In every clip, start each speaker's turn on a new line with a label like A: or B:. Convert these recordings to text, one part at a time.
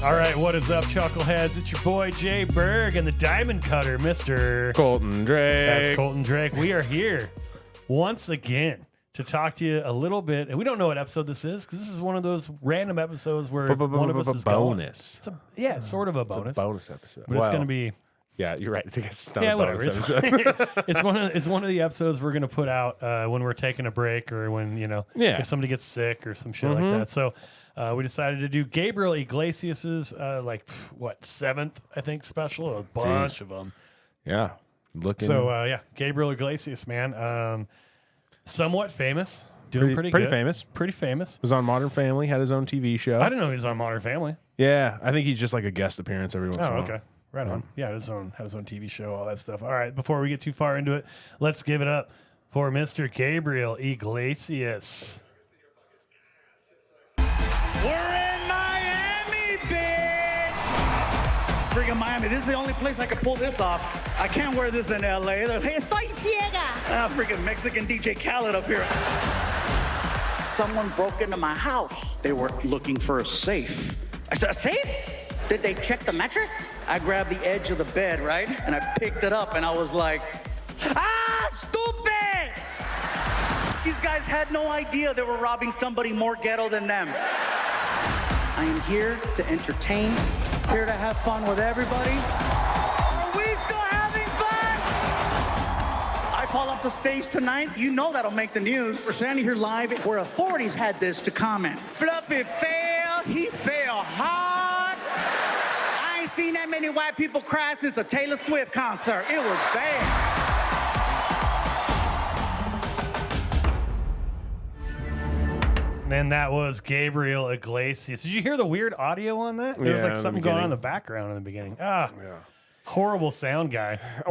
A: All right, what is up, Chuckleheads? It's your boy Jay Berg and the Diamond Cutter, Mr.
B: Colton Drake.
A: That's Colton Drake. We are here once again to talk to you a little bit, and we don't know what episode this is because this is one of those random episodes where one of us is
B: bonus.
A: It's sort of a bonus.
B: It's a bonus episode.
A: But it's going to be.
B: Yeah, you're right. I think it's not
A: Yeah,
B: a bonus
A: whatever.
B: episode.
A: It's one of the episodes we're going to put out when we're taking a break or when if somebody gets sick or some shit like that. So. We decided to do Gabriel Iglesias's seventh, I think, special. A bunch of them.
B: Yeah.
A: Gabriel Iglesias, man. Somewhat famous. Doing pretty good.
B: Famous.
A: Pretty famous.
B: Was on Modern Family, had his own TV show.
A: I didn't know he was on Modern Family.
B: Yeah. I think he's just like a guest appearance every once in a while.
A: Oh, okay. Right on. Yeah, had his own TV show, all that stuff. All right, before we get too far into it, let's give it up for Mr. Gabriel Iglesias.
C: We're in Miami, bitch! Freaking Miami. This is the only place I can pull this off. I can't wear this in LA. They're like, hey, estoy ciega. Freaking Mexican DJ Khaled up here. Someone broke into my house. They were looking for a safe. I said, a safe? Did they check the mattress? I grabbed the edge of the bed, right? And I picked it up and I was like, stupid! These guys had no idea they were robbing somebody more ghetto than them. I am here to entertain, here to have fun with everybody. Are we still having fun? I fall off the stage tonight. You know that'll make the news. We're standing here live where authorities had this to comment. Fluffy failed. He failed hard. I ain't seen that many white people cry since a Taylor Swift concert. It was bad.
A: And that was Gabriel Iglesias. Did you hear the weird audio on that? There was like something going on in the background in the beginning. Horrible sound guy.
B: I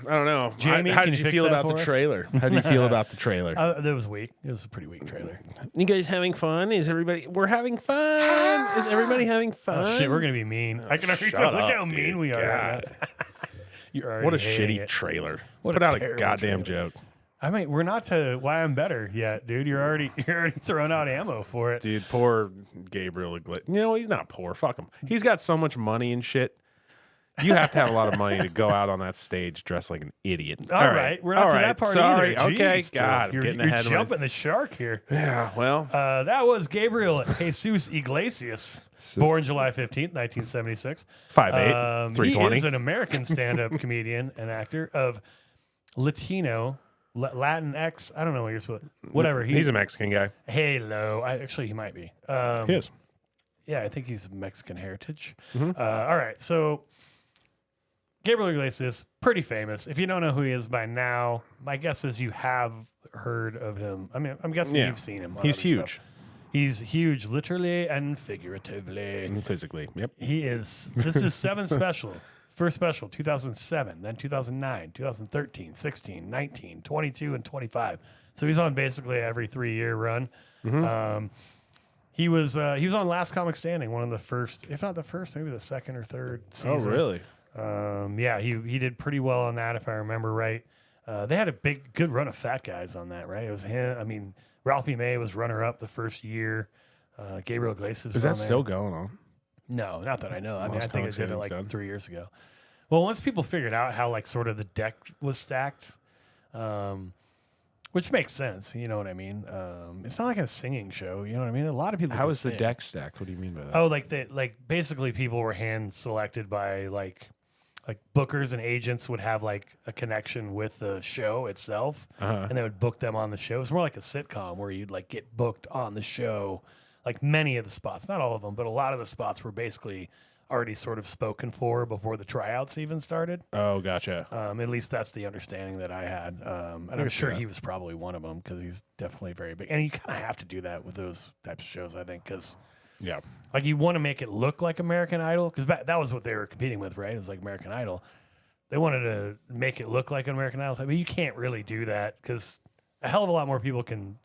B: don't know.
A: Jamie,
B: how did you feel about the trailer? How did you feel about the trailer?
A: It was weak. It was a pretty weak trailer.
B: You guys having fun? Is everybody? We're having fun. Is everybody having fun?
A: Oh shit, we're gonna be mean. I can already tell. Look how mean we are. Right now.
B: What a shitty trailer. Put out a goddamn joke.
A: I mean, we're not to Why I'm Better yet, dude. You're already throwing out ammo for it.
B: Dude, poor Gabriel Iglesias. You know, he's not poor. Fuck him. He's got so much money and shit. You have to have a lot of money to go out on that stage dressed like an idiot.
A: All right. We're not to that part
B: Sorry.
A: either.
B: Okay.
A: Jeez,
B: God,
A: you're
B: getting ahead
A: You're jumping the shark here.
B: Yeah, well.
A: That was Gabriel Jesus Iglesias, born July 15th, 1976.
B: 5'8", 320.
A: He is an American stand-up comedian and actor of Latino... Latinx, I don't know what you're supposed. Whatever.
B: He's a Mexican guy.
A: Halo. Actually, he might be.
B: He is.
A: Yeah, I think he's Mexican heritage.
B: Mm-hmm.
A: All right, so Gabriel Iglesias, pretty famous. If you don't know who he is by now, my guess is you have heard of him. I mean, I'm guessing you've seen him.
B: He's huge.
A: Stuff. He's huge, literally and figuratively.
B: And physically, yep.
A: He is. This is 7 special. First special, 2007, then 2009, 2013, 16, 19, 22, and 25. So he's on basically every 3-year run. Mm-hmm. He was on Last Comic Standing, one of the first, if not the first, maybe the second or third season.
B: Oh, really?
A: Yeah, he did pretty well on that, if I remember right. They had a good run of fat guys on that, right? It was him. I mean, Ralphie May was runner-up the first year. Gabriel Iglesias was
B: Is that still going on?
A: No, not that I know. I mean, I think I did it like 3 years ago. Well, once people figured out how like sort of the deck was stacked, which makes sense. You know what I mean? It's not like a singing show. You know what I mean? A lot of people.
B: How is the deck stacked? What do you mean by that?
A: Oh, like basically people were hand selected by like bookers and agents would have like a connection with the show itself, and they would book them on the show. It's more like a sitcom where you'd like get booked on the show. Like many of the spots, not all of them, but a lot of the spots were basically already sort of spoken for before the tryouts even started.
B: Oh, gotcha.
A: At least that's the understanding that I had. And I'm sure he was probably one of them because he's definitely very big. And you kind of have to do that with those types of shows, I think, because like you want to make it look like American Idol because that was what they were competing with, right? It was like American Idol. They wanted to make it look like an American Idol, but you can't really do that because a hell of a lot more people can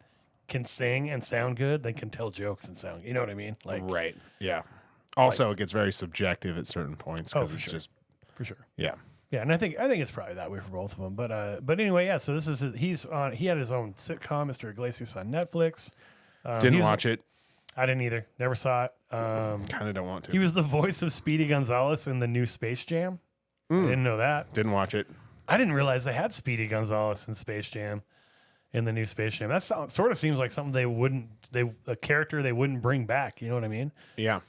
A: sing and sound good than can tell jokes and sound. You know what I mean? Like
B: right. Yeah. Also, it gets very subjective at certain points because it's just
A: for sure.
B: Yeah.
A: Yeah, and I think it's probably that way for both of them. But anyway, yeah. So this is he had his own sitcom, Mr. Iglesias, on Netflix.
B: Didn't watch it.
A: I didn't either. Never saw it.
B: Kind of don't want to.
A: He was the voice of Speedy Gonzalez in the new Space Jam. I didn't know that.
B: Didn't watch it.
A: I didn't realize they had Speedy Gonzalez in Space Jam, in the new Space Jam. That sort of seems like something a character they wouldn't bring back. You know what I mean?
B: Yeah.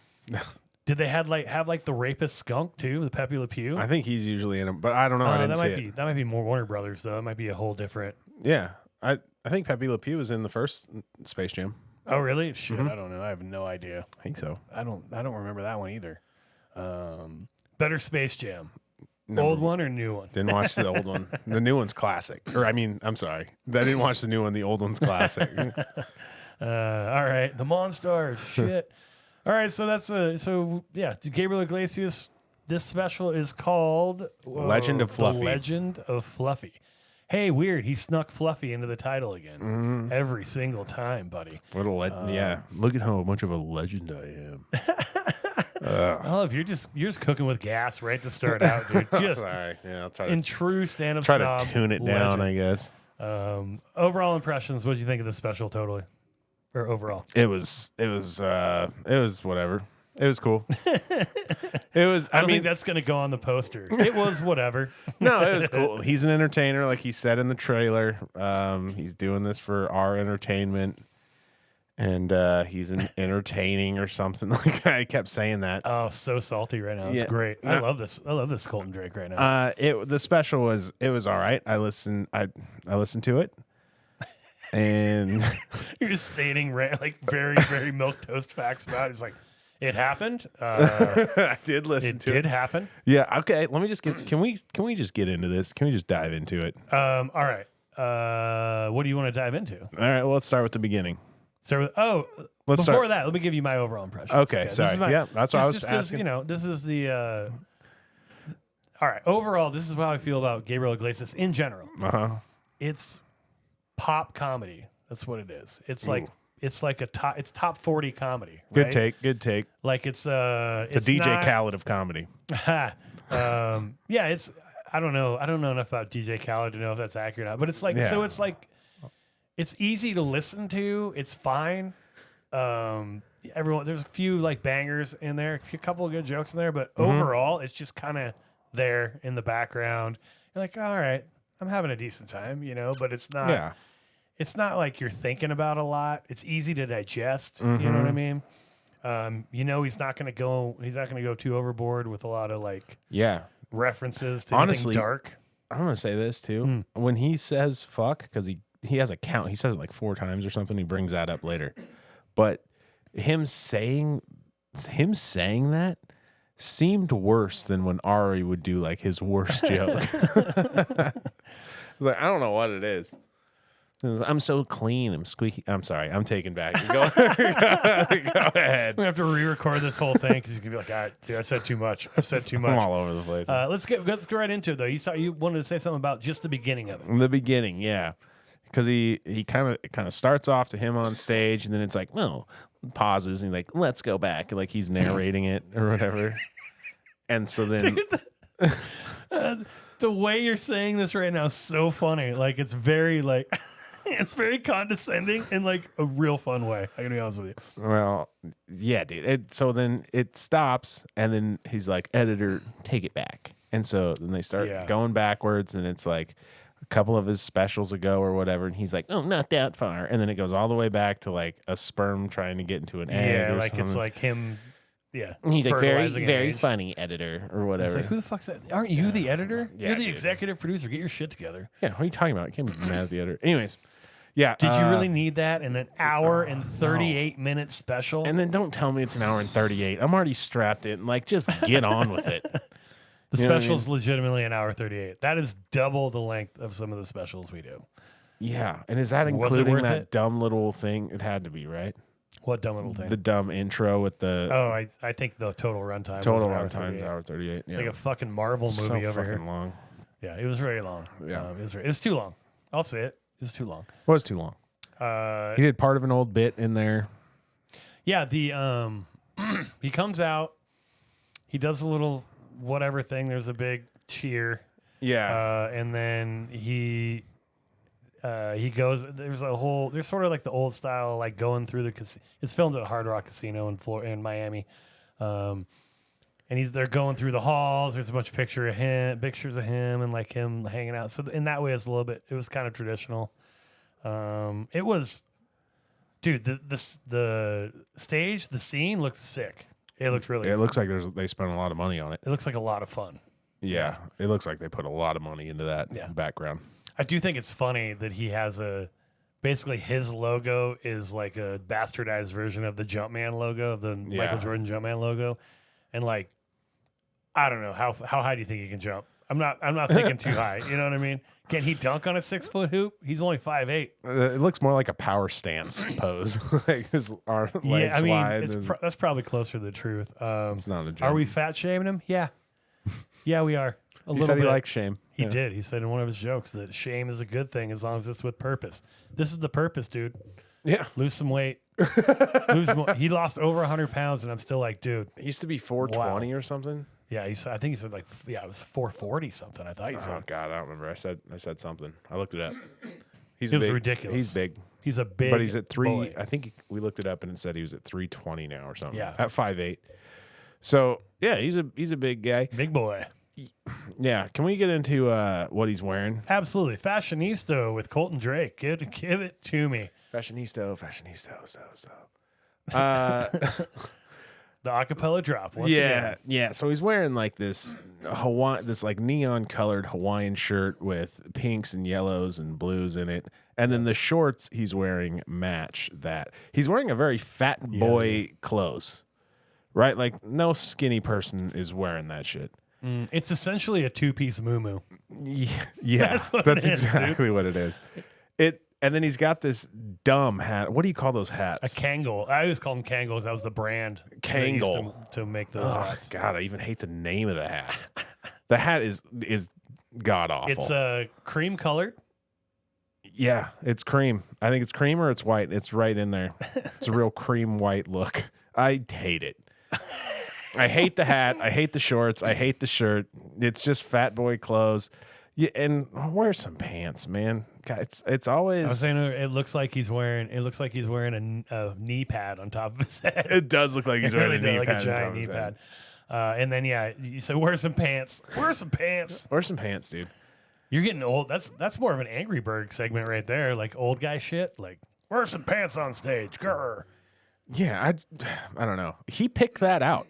A: Did they have the rapist skunk too, the Pepe Le Pew?
B: I think he's usually in them, but I don't know. I didn't see it.
A: That might be more Warner Brothers though. It might be a whole different.
B: Yeah, I think Pepe Le Pew was in the first Space Jam.
A: Oh really? Shit, I don't know. I have no idea.
B: I think so.
A: I don't remember that one either. Better Space Jam. Old one or new one?
B: Didn't watch the old one. The new one's classic. Or I'm sorry. I didn't watch the new one. The old one's classic.
A: All right, the Monstars. Shit. All right, so that's Gabriel Iglesias. This special is called
B: Legend of Fluffy.
A: The Legend of Fluffy. Hey, weird. He snuck Fluffy into the title again every single time, buddy.
B: What a yeah. Look at how much of a legend I am.
A: Oh, if you're just cooking with gas right to start out, dude. Just
B: sorry. Yeah, I'll try
A: in true stand-up
B: try
A: snob
B: to tune it down, I guess.
A: Overall impressions. What did you think of the special? Totally, or overall?
B: It was whatever. It was cool. It was.
A: I think that's gonna go on the poster. It was whatever.
B: No, it was cool. He's an entertainer, like he said in the trailer. He's doing this for our entertainment, and he's entertaining or something. Like I kept saying that.
A: Oh, so salty right now. It's
B: Yeah.
A: great.
B: No.
A: I love this. I love this Colton Drake right now.
B: The special was all right. I listened to it. And
A: You're just stating like very, very milk toast facts about it. It's like it happened.
B: I did listen to it.
A: It did happen.
B: Yeah. Okay. Let me just get. Can we just get into this? Can we just dive into it?
A: All right. What do you want to dive into?
B: All right. Well, let's start with the beginning.
A: That, let me give you my overall impression.
B: Okay. Sorry. That's what I was asking.
A: This is the. All right. Overall, this is how I feel about Gabriel Iglesias in general. It's pop comedy. That's what it is. It's like it's top 40 comedy. Right?
B: Good take.
A: Like it's
B: the DJ Khaled of comedy.
A: It's I don't know enough about DJ Khaled to know if that's accurate or not. But it's like it's like it's easy to listen to. It's fine. There's a few like bangers in there, a couple of good jokes in there, but overall it's just kind of there in the background. You're like, all right, I'm having a decent time, but it's not.
B: Yeah.
A: It's not like you're thinking about a lot. It's easy to digest. You know what I mean? He's not going to go too overboard with a lot of like references to anything dark.
B: I'm going to say this too. When he says fuck, because he has a count. He says it like 4 times or something. He brings that up later. But him saying that seemed worse than when Ari would do like his worst joke. Like, I don't know what it is. I'm so clean. I'm squeaky. I'm sorry. I'm taking back. Go ahead.
A: We have to re-record this whole thing because he's gonna be like, "All right, dude, I said too much. I'm
B: all over the place.
A: Let's go right into it though. You wanted to say something about just the beginning of it.
B: The beginning, yeah, because he kind of starts off to him on stage, and then it's like, well, pauses, and like, let's go back, like he's narrating it or whatever. And so then,
A: the way you're saying this right now is so funny. Like it's very like. It's very condescending in like a real fun way. I can be honest with you.
B: Well, yeah, dude. So then it stops, and then he's like, "Editor, take it back." And so then they start going backwards, and it's like a couple of his specials ago or whatever, and he's like, "Oh, not that far," and then it goes all the way back to like a sperm trying to get into an egg.
A: Yeah, like something. It's like him. Yeah,
B: and he's like very funny editor or whatever.
A: It's like, who the fuck's that? Aren't you the editor?
B: Yeah,
A: you're the executive producer. Get your shit together.
B: Yeah, what are you talking about? I can't be mad at the editor. Anyways. Yeah.
A: Did you really need that in an hour and 38-minute special?
B: And then don't tell me it's an hour and 38. I'm already strapped in. Like, just get on with it.
A: The special's legitimately an hour 38. That is double the length of some of the specials we do.
B: Yeah. And is that including that dumb little thing? It had to be, right?
A: What dumb little thing?
B: The dumb intro with the...
A: Oh, I think the total runtime
B: is hour 38. Yeah.
A: Like a fucking Marvel movie over here.
B: Long.
A: Yeah, it was very long.
B: Yeah.
A: It was too long. I'll say it. It was too long.
B: It was too long. He did part of an old bit in there.
A: Yeah, he comes out. He does a little whatever thing. There's a big cheer.
B: Yeah.
A: And then he goes. There's sort of like the old style, like going through the. It's filmed at Hard Rock Casino in Miami, and they're going through the halls. There's a bunch of pictures of him, and like him hanging out. So in that way, it was kind of traditional. It was, dude. The stage, the scene looks sick. It looks really.
B: It looks like they spent a lot of money on it.
A: It looks like a lot of fun.
B: Yeah, it looks like they put a lot of money into that background.
A: I do think it's funny that he has basically his logo is like a bastardized version of the Jumpman logo, of the Michael Jordan Jumpman logo. And like, I don't know, how high do you think he can jump? I'm not thinking too high. You know what I mean? Can he dunk on a 6-foot hoop? He's only 5'8".
B: It looks more like a power stance pose. Like his legs wide.
A: That's probably closer to the truth.
B: It's not a joke.
A: Are we fat shaming him? Yeah. Yeah, we are.
B: He said he likes shame.
A: He did. He said in one of his jokes that shame is a good thing as long as it's with purpose. This is the purpose, dude.
B: Yeah.
A: Lose some weight. Lose more. He lost over 100 pounds, and I'm still like, dude.
B: He used to be 420 or something.
A: Yeah, I think he said like, it was 440 something. I thought he said.
B: Oh God, I don't remember. I said something. I looked it up.
A: It was ridiculous.
B: He's big.
A: He's a big.
B: But he's at 3.
A: boy.
B: I think we looked it up and it said he was at 320 now or something.
A: Yeah.
B: At 5'8". So yeah, he's a big guy.
A: Big boy.
B: Yeah. Can we get into what he's wearing?
A: Absolutely. Fashionista with Colton Drake. Give it to me.
B: Fashionista. So.
A: The acapella drop. Once again.
B: Yeah. So he's wearing like this like neon colored Hawaiian shirt with pinks and yellows and blues in it, and then the shorts he's wearing match that. He's wearing a very fat boy clothes, right? Like no skinny person is wearing that shit.
A: It's essentially a 2-piece muumuu.
B: Yeah, that's exactly what it is. And then he's got this dumb hat. What do you call those hats?
A: A Kangol. I always call them Kangles. That was the brand.
B: Kangol.
A: To make those hats.
B: God, I even hate the name of the hat. The hat is god awful.
A: It's cream colored.
B: Yeah, it's cream. I think it's cream or it's white. It's right in there. It's a real cream white look. I hate it. I hate the hat. I hate the shorts. I hate the shirt. It's just fat boy clothes. Yeah, and wear some pants, man. God, it's always.
A: I was saying it looks like he's wearing a knee pad on top of his head.
B: It does look like he's wearing a knee pad,
A: like a giant knee pad. And then you say wear some pants. Wear some pants.
B: Wear some pants, dude.
A: You're getting old. That's more of an Angry Bird segment right there, like old guy shit. Like wear some pants on stage. Grr.
B: Yeah, I don't know. He picked that out.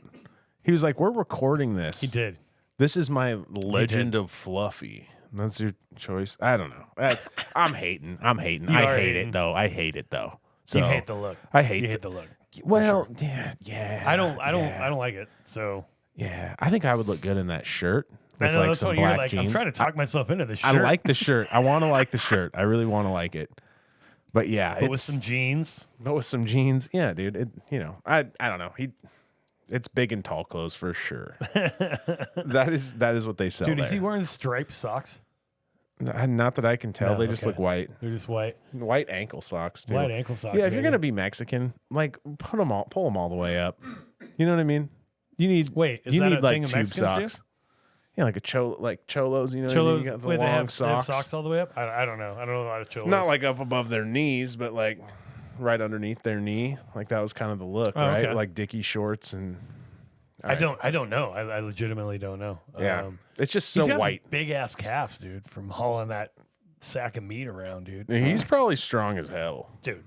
B: He was like, "We're recording this."
A: He did.
B: This is my Legend of Fluffy. That's your choice. I don't know. I'm hating. I hate it though. So
A: you hate the look.
B: I hate.
A: You hate the look.
B: Well,
A: sure.
B: yeah.
A: I don't like it. So
B: yeah, I think I would look good in that shirt with
A: I know,
B: like
A: that's
B: some
A: what
B: black
A: you're like.
B: jeans.
A: I'm trying to talk myself into this shirt.
B: I like the shirt. I want to like the shirt. I really want to like it. But yeah,
A: with some jeans.
B: Yeah, dude. I don't know. It's big and tall clothes for sure. That is what they sell.
A: Dude,
B: there.
A: is he wearing striped socks?
B: Not that I can tell. They just look white.
A: They're just white.
B: White ankle socks, dude.
A: White ankle socks.
B: Yeah, if you're gonna be Mexican, like pull them all the way up. You know what I mean? You need like tube socks. Do? Yeah, like cholos. You know,
A: cholos.
B: You got the
A: long
B: long
A: they have
B: socks.
A: Socks all the way up. I don't know. I don't know a lot of cholos.
B: Not like up above their knees, but like right underneath their knee. Like that was kind of the look, right?
A: Okay.
B: Like Dickie shorts and.
A: I don't know. I legitimately don't know.
B: Yeah, it's just so white.
A: Big ass calves, dude, from hauling that sack of meat around, dude.
B: He's probably strong as hell,
A: dude.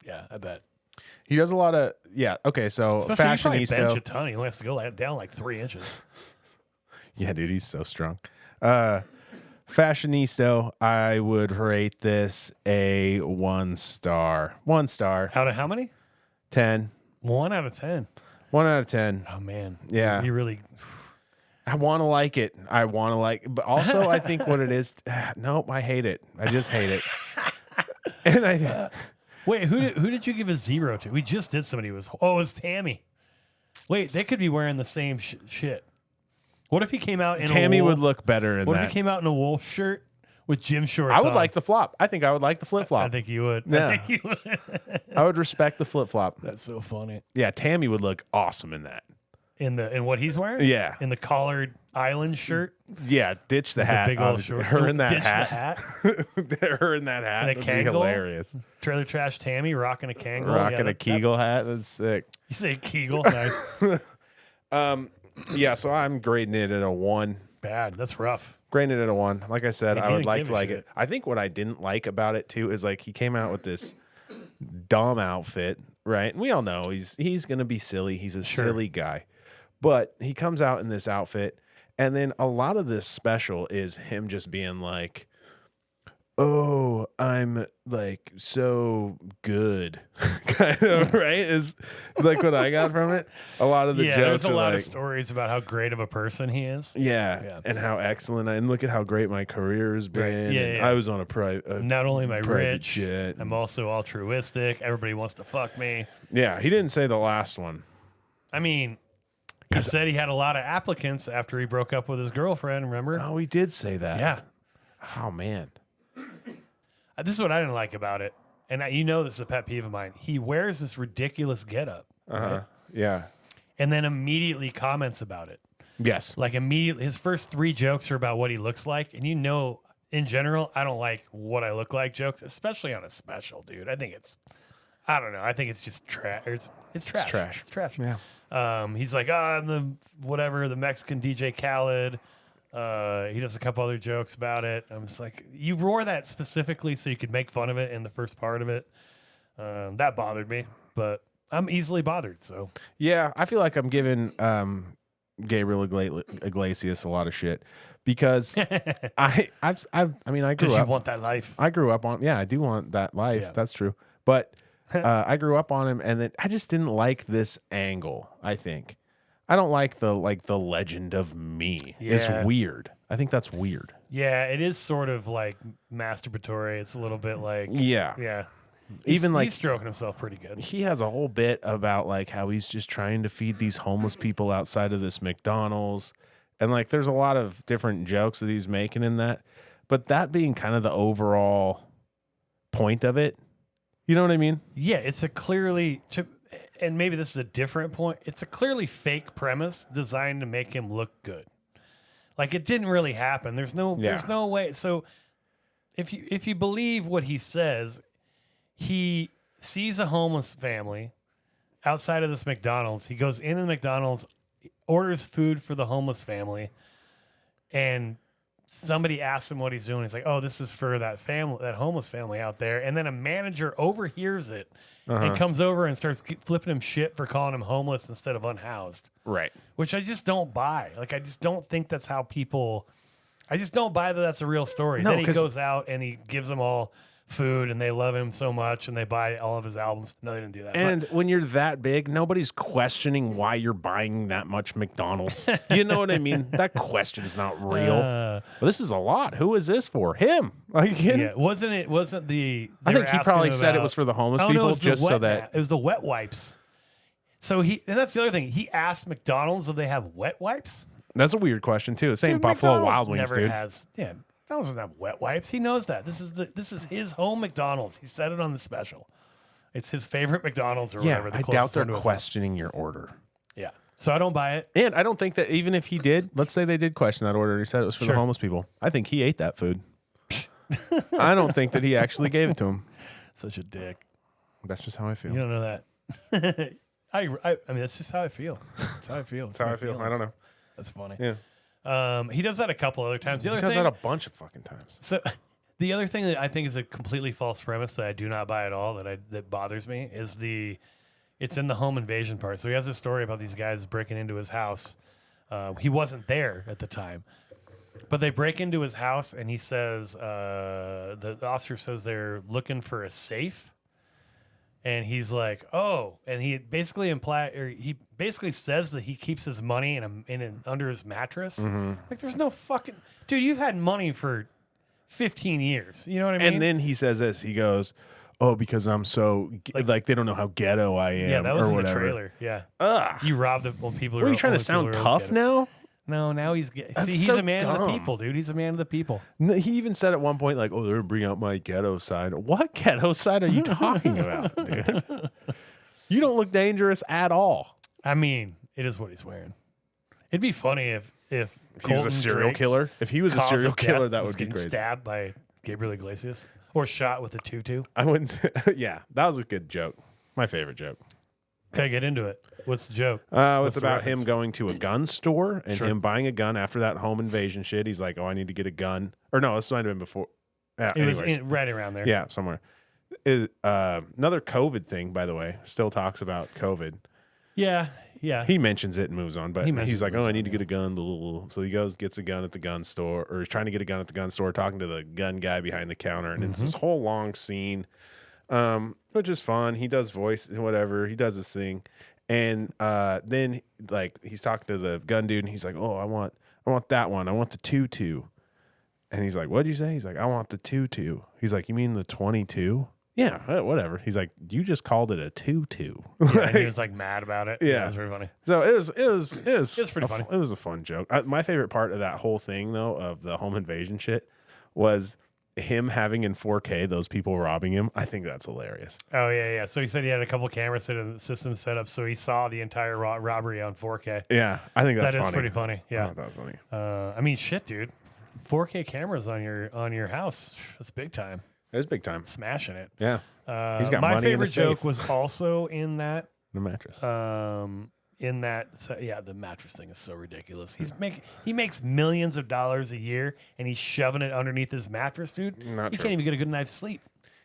A: Yeah, I bet
B: he does a lot of. Yeah, okay, so
A: especially fashionista. Bench a ton. He only has to go down like 3 inches.
B: Yeah, dude, he's so strong. Fashionista, I would rate this a 1 star. 1 star.
A: Out of how many?
B: 10.
A: 1 out of 10.
B: 1 out of 10.
A: Oh man.
B: Yeah.
A: You really.
B: I want to like it. But also I think what it is. Nope, I hate it. I just hate it. And
A: wait, who did you give a 0 to? We just did somebody. It was Tammy. Wait, they could be wearing the same shit. What if he came out in
B: Tammy would look better in that.
A: What if he came out in a wolf shirt with gym shorts?
B: I would like the flop. I think I would like the flip flop.
A: I think you would.
B: Yeah.
A: I think you would.
B: I would respect the flip flop.
A: That's so funny.
B: Yeah, Tammy would look awesome in that.
A: In what he's wearing?
B: Yeah.
A: In the collared island shirt?
B: Yeah, ditch the hat.
A: Big old short.
B: Her in that
A: ditch
B: hat.
A: The hat.
B: Her in that hat.
A: And a
B: would be
A: Kangol?
B: hilarious.
A: Trailer Trash Tammy rocking a Kangol.
B: Rocking a Kegel hat. That's sick.
A: You say Kegel? Nice.
B: Yeah, so I'm grading it at a 1.
A: Bad. That's rough.
B: Grading it at a 1. Like I said,
A: Man,
B: I
A: he
B: would
A: didn't
B: like
A: give
B: to
A: a
B: like
A: shit.
B: it. I think what I didn't like about it too is like he came out with this dumb outfit, right? And we all know he's gonna be silly. He's a silly guy. But he comes out in this outfit, and then a lot of this special is him just being like, oh, I'm like so good, kind of, right? Is like what I got from it. A lot of the jokes
A: there's a
B: are
A: lot
B: like,
A: of stories about how great of a person he is.
B: yeah, and how excellent, and look at how great my career has been.
A: Yeah.
B: I was on a private.
A: Not only am I rich,
B: jet.
A: I'm also altruistic. Everybody wants to fuck me.
B: Yeah, he didn't say the last one.
A: I mean, he said he had a lot of applicants after he broke up with his girlfriend, remember?
B: Oh, he did say that.
A: Yeah.
B: Oh man.
A: This is what I didn't like about it. And you know this is a pet peeve of mine. He wears this ridiculous getup. Right?
B: Yeah.
A: And then immediately comments about it.
B: Yes.
A: Like immediately, his first 3 jokes are about what he looks like. And you know, in general, I don't like what I look like jokes, especially on a special, dude. I think I don't know. I think it's just trash. It's trash.
B: It's trash.
A: It's trash.
B: Yeah.
A: He's like, I'm the Mexican DJ Khaled. He does a couple other jokes about it. I'm just like, you wore that specifically so you could make fun of it in the first part of it. That bothered me, but I'm easily bothered. So
B: yeah, I feel like I'm giving Gabriel Iglesias a lot of shit because I mean I grew
A: you
B: up.
A: want that life.
B: I grew up on I do want that life.
A: Yeah.
B: That's true, but I grew up on him, and then I just didn't like this angle. I think. I don't like the legend of me.
A: Yeah.
B: It's weird. I think that's weird.
A: Yeah, it is sort of like masturbatory. It's a little bit like
B: Yeah.
A: He's stroking himself pretty good.
B: He has a whole bit about like how he's just trying to feed these homeless people outside of this McDonald's. And like there's a lot of different jokes that he's making in that. But that being kind of the overall point of it. You know what I mean?
A: Yeah, it's a clearly and maybe this is a different point. It's a clearly fake premise designed to make him look good. Like it didn't really happen. There's no way. So if you believe what he says, he sees a homeless family outside of this McDonald's. He goes into the McDonald's, orders food for the homeless family, and somebody asks him what he's doing. He's like, "Oh, this is for that family, that homeless family out there." And then a manager overhears it and comes over and starts flipping him shit for calling him homeless instead of unhoused.
B: Right.
A: Which I just don't buy. Like, I just don't think that's how people. I just don't buy that that's a real story.
B: No,
A: then he goes out and he gives them all food and they love him so much and they buy all of his albums. No, they didn't do that.
B: And when you're that big, nobody's questioning why you're buying that much McDonald's. You know what I mean? That question's not real. Well, this is a lot. Who is this for? Him. Like,
A: yeah, wasn't the?
B: I think he probably said it was for the homeless people, just so that
A: it was the wet wipes. So and that's the other thing. He asked McDonald's if they have wet wipes.
B: That's a weird question too. Same Buffalo Wild Wings, dude.
A: McDonald's doesn't have wet wipes. He knows that. This is his home McDonald's. He said it on the special. It's his favorite McDonald's or whatever.
B: I doubt they're questioning your order.
A: Yeah. So I don't buy it.
B: And I don't think that even if he did, let's say they did question that order, he said it was for the homeless people. I think he ate that food. I don't think that he actually gave it to him.
A: Such a dick.
B: That's just how I feel.
A: You don't know that. I mean, that's just how I feel. That's how I feel.
B: That's how I feel. I don't know.
A: That's funny.
B: Yeah.
A: He does that a couple other times.
B: He does that a bunch of fucking times.
A: So the other thing that I think is a completely false premise that I do not buy at all, that bothers me, is it's in the home invasion part. So he has a story about these guys breaking into his house. He wasn't there at the time, but they break into his house, and he says the officer says they're looking for a safe. And he's like, "Oh," and he basically says that he keeps his money in under his mattress. Like, there's no fucking dude. You've had money for 15 years. You know what I mean?
B: And then he says this. He goes, "Oh, because I'm so like they don't know how ghetto I am."
A: Yeah, that was
B: or
A: in
B: whatever.
A: the trailer. Yeah.
B: Ugh.
A: You robbed it when people.
B: Are you trying to sound tough now?
A: No, now he's he's
B: so
A: a man of the
B: dumb.
A: people, dude. He's a man of the people.
B: No, he even said at one point, like, "Oh, they're gonna bring out my ghetto side." What ghetto side are you talking about, dude? You don't look dangerous at all.
A: I mean, It is what he's wearing. It'd be funny if
B: he was a serial killer. If he was a serial killer, that would be crazy.
A: Stabbed by Gabriel Iglesias or shot with a tutu.
B: I wouldn't. Yeah, that was a good joke. My favorite joke.
A: Okay, get into it. What's the joke?
B: It's about him going to a gun store and him buying a gun after that home invasion shit. He's like, "Oh, I need to get a gun." Or no, this might have been before.
A: It was right around there.
B: Yeah, somewhere. Another COVID thing, by the way. Still talks about COVID.
A: Yeah.
B: He mentions it and moves on, but he's like, "Oh, I need to get a gun." So he goes, gets a gun at the gun store, or he's trying to get a gun at the gun store, talking to the gun guy behind the counter, and it's this whole long scene, which is fun. He does voice and whatever. He does his thing, and then like he's talking to the gun dude, and he's like, "Oh, I want that one. I want the 22." And he's like, "What'd you say?" He's like, "I want the 22." He's like, "You mean the 22?" Yeah, whatever. He's like, "You just called it a 22."
A: Yeah, and he was like mad about it. Yeah, it was very funny.
B: So it was
A: pretty funny.
B: It was a fun joke. My favorite part of that whole thing, though, of the home invasion shit, was him having in 4K those people robbing him. I think that's hilarious.
A: Oh yeah. So he said he had a couple cameras systems set up, so he saw the entire robbery on 4K.
B: Yeah, I think that's
A: funny.
B: That is
A: pretty funny. Yeah,
B: that was funny.
A: I mean, shit, dude. 4K cameras on your house. That's big time.
B: It is big time.
A: Smashing it.
B: Yeah.
A: He's got my money favorite joke was also in that
B: the mattress.
A: The mattress thing is so ridiculous. He makes millions of dollars a year, and he's shoving it underneath his mattress, dude. Can't even get a good night's sleep.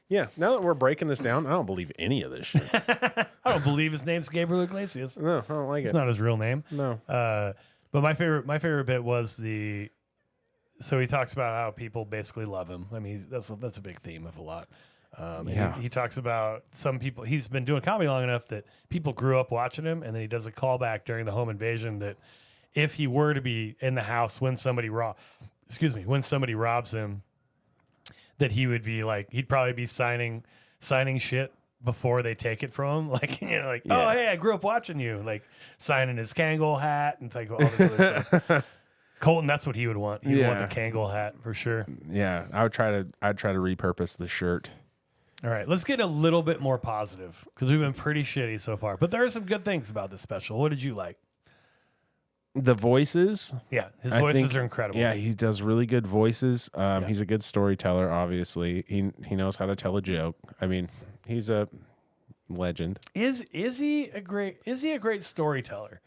B: Yeah. Now that we're breaking this down, I don't believe any of this shit.
A: I don't believe his name's Gabriel Iglesias.
B: No, I don't like it.
A: It's not his real name.
B: No.
A: But my favorite bit was so he talks about how people basically love him. I mean, that's a big theme of a lot. He talks about some people. He's been doing comedy long enough that people grew up watching him, and then he does a callback during the home invasion that if he were to be in the house when somebody robs him, that he would be like, he'd probably be signing shit before they take it from him. Like, oh, hey, I grew up watching you. Like signing his Kangol hat and like all this other stuff. Colton, that's what he would want. He would want the Kangol hat for sure.
B: Yeah, I'd try to repurpose the shirt.
A: All right, let's get a little bit more positive because we've been pretty shitty so far. But there are some good things about this special. What did you like?
B: The voices.
A: Yeah, his voices are incredible.
B: Yeah, he does really good voices. He's a good storyteller, obviously. He knows how to tell a joke. I mean, he's a legend.
A: Is he a great storyteller?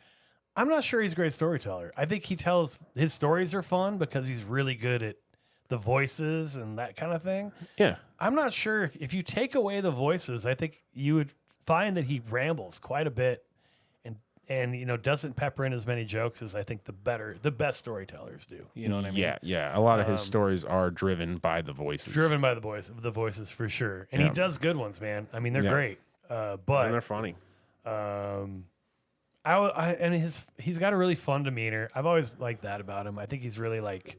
A: I'm not sure he's a great storyteller. I think his stories are fun because he's really good at the voices and that kind of thing.
B: Yeah.
A: I'm not sure if you take away the voices, I think you would find that he rambles quite a bit and doesn't pepper in as many jokes as I think the best storytellers do. You know what I mean?
B: Yeah. A lot of his stories are driven by the voices.
A: Driven by the voices for sure. And he does good ones, man. I mean, they're great. But
B: and they're funny.
A: He's got a really fun demeanor. I've always liked that about him. I think he's really like,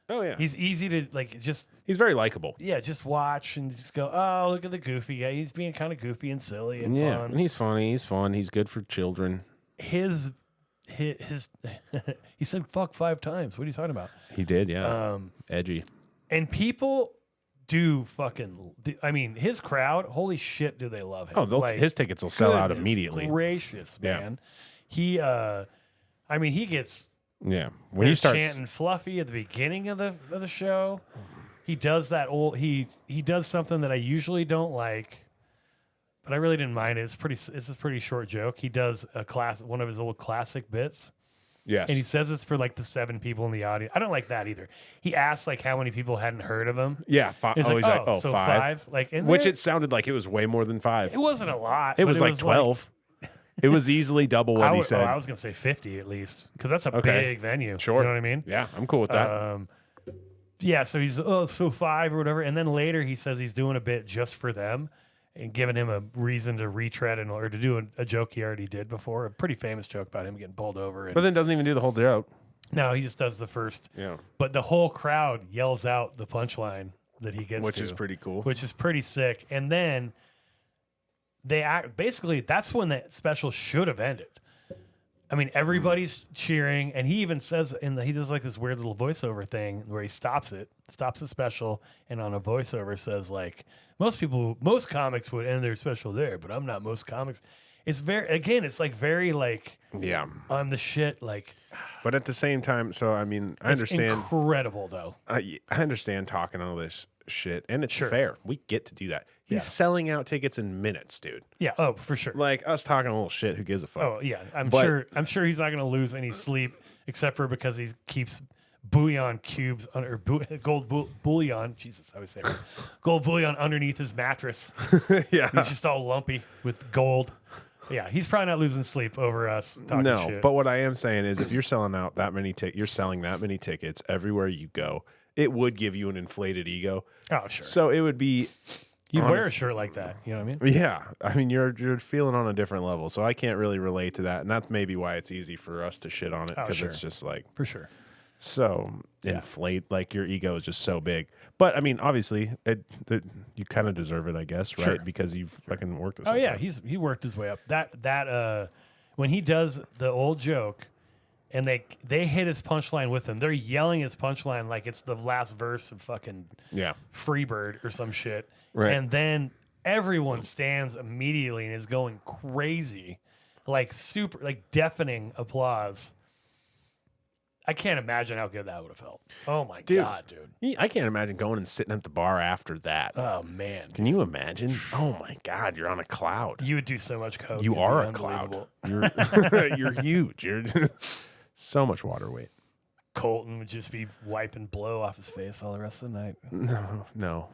B: oh yeah,
A: he's easy to like.
B: He's very likable.
A: Yeah, just watch and just go, oh, look at the goofy guy. He's being kind of goofy and silly and fun.
B: And he's funny. He's fun. He's good for children.
A: His he said fuck 5 times. What are you talking about?
B: He did, yeah. Edgy. And
A: people do I mean, his crowd, holy shit, do they love him.
B: Oh, his tickets will sell out immediately.
A: Gracious, man. Yeah. He gets
B: when he starts
A: chanting Fluffy at the beginning of the show. He does that he does something that I usually don't like, but I really didn't mind it. It's a pretty short joke. He does one of his old classic bits.
B: Yes.
A: And he says it's for like the 7 people in the audience. I don't like that either. He asks like how many people hadn't heard of him.
B: Yeah, 5.
A: He's like,
B: so
A: 5. Like,
B: which it sounded like it was way more than 5.
A: It wasn't a lot.
B: It was like 12. It was easily double what he said.
A: I was gonna say 50 at least because that's a big venue.
B: Sure,
A: you know what I mean.
B: Yeah, I'm cool with that.
A: So he's so 5 or whatever, and then later he says he's doing a bit just for them. And giving him a reason to retread or to do a joke he already did before. A pretty famous joke about him getting pulled over.
B: But then doesn't even do the whole joke.
A: No, he just does the first.
B: Yeah.
A: But the whole crowd yells out the punchline that he gets
B: Which is pretty cool.
A: Which is pretty sick. And then basically, that's when the special should have ended. I mean, everybody's cheering. And he even says, he does like this weird little voiceover thing where he stops the special, and on a voiceover says like, most comics would end their special there, but I'm not most comics. It's it's like very like, I'm the shit. Like,
B: but at the same time, so I mean, I understand.
A: Incredible though.
B: I understand talking all this shit, and it's fair. We get to do that. He's selling out tickets in minutes, dude.
A: Yeah. Oh, for sure.
B: Like us talking a little shit. Who gives a fuck?
A: Oh yeah. I'm sure he's not going to lose any sleep except for because he keeps bullion cubes under gold bullion. Jesus, I would say gold bullion underneath his mattress.
B: Yeah.
A: He's just all lumpy with gold. Yeah, he's probably not losing sleep over us talking shit.
B: But what I am saying is, if you're selling out that many you're selling that many tickets everywhere you go, it would give you an inflated ego.
A: Oh, sure.
B: So it would be.
A: You'd wear a shirt like that. You know what I mean?
B: Yeah. I mean, you're feeling on a different level. So I can't really relate to that. And that's maybe why it's easy for us to shit on it. Because it's just like.
A: For sure.
B: So inflate, like your ego is just so big. But I mean, obviously, you kind of deserve it, I guess, right?
A: Sure.
B: Because you've fucking worked this.
A: Oh yeah, he worked his way up. That when he does the old joke, and they hit his punchline with him. They're yelling his punchline like it's the last verse of fucking Freebird or some shit.
B: Right.
A: And then everyone stands immediately and is going crazy, like super, like deafening applause. I can't imagine how good that would have felt. Oh my God, dude.
B: I can't imagine going and sitting at the bar after that.
A: Oh man.
B: Can you imagine? Oh my God, you're on a cloud.
A: You would do so much coke.
B: You are a cloud. You're huge. You're so much water weight.
A: Colton would just be wiping blow off his face all the rest of the night.
B: No.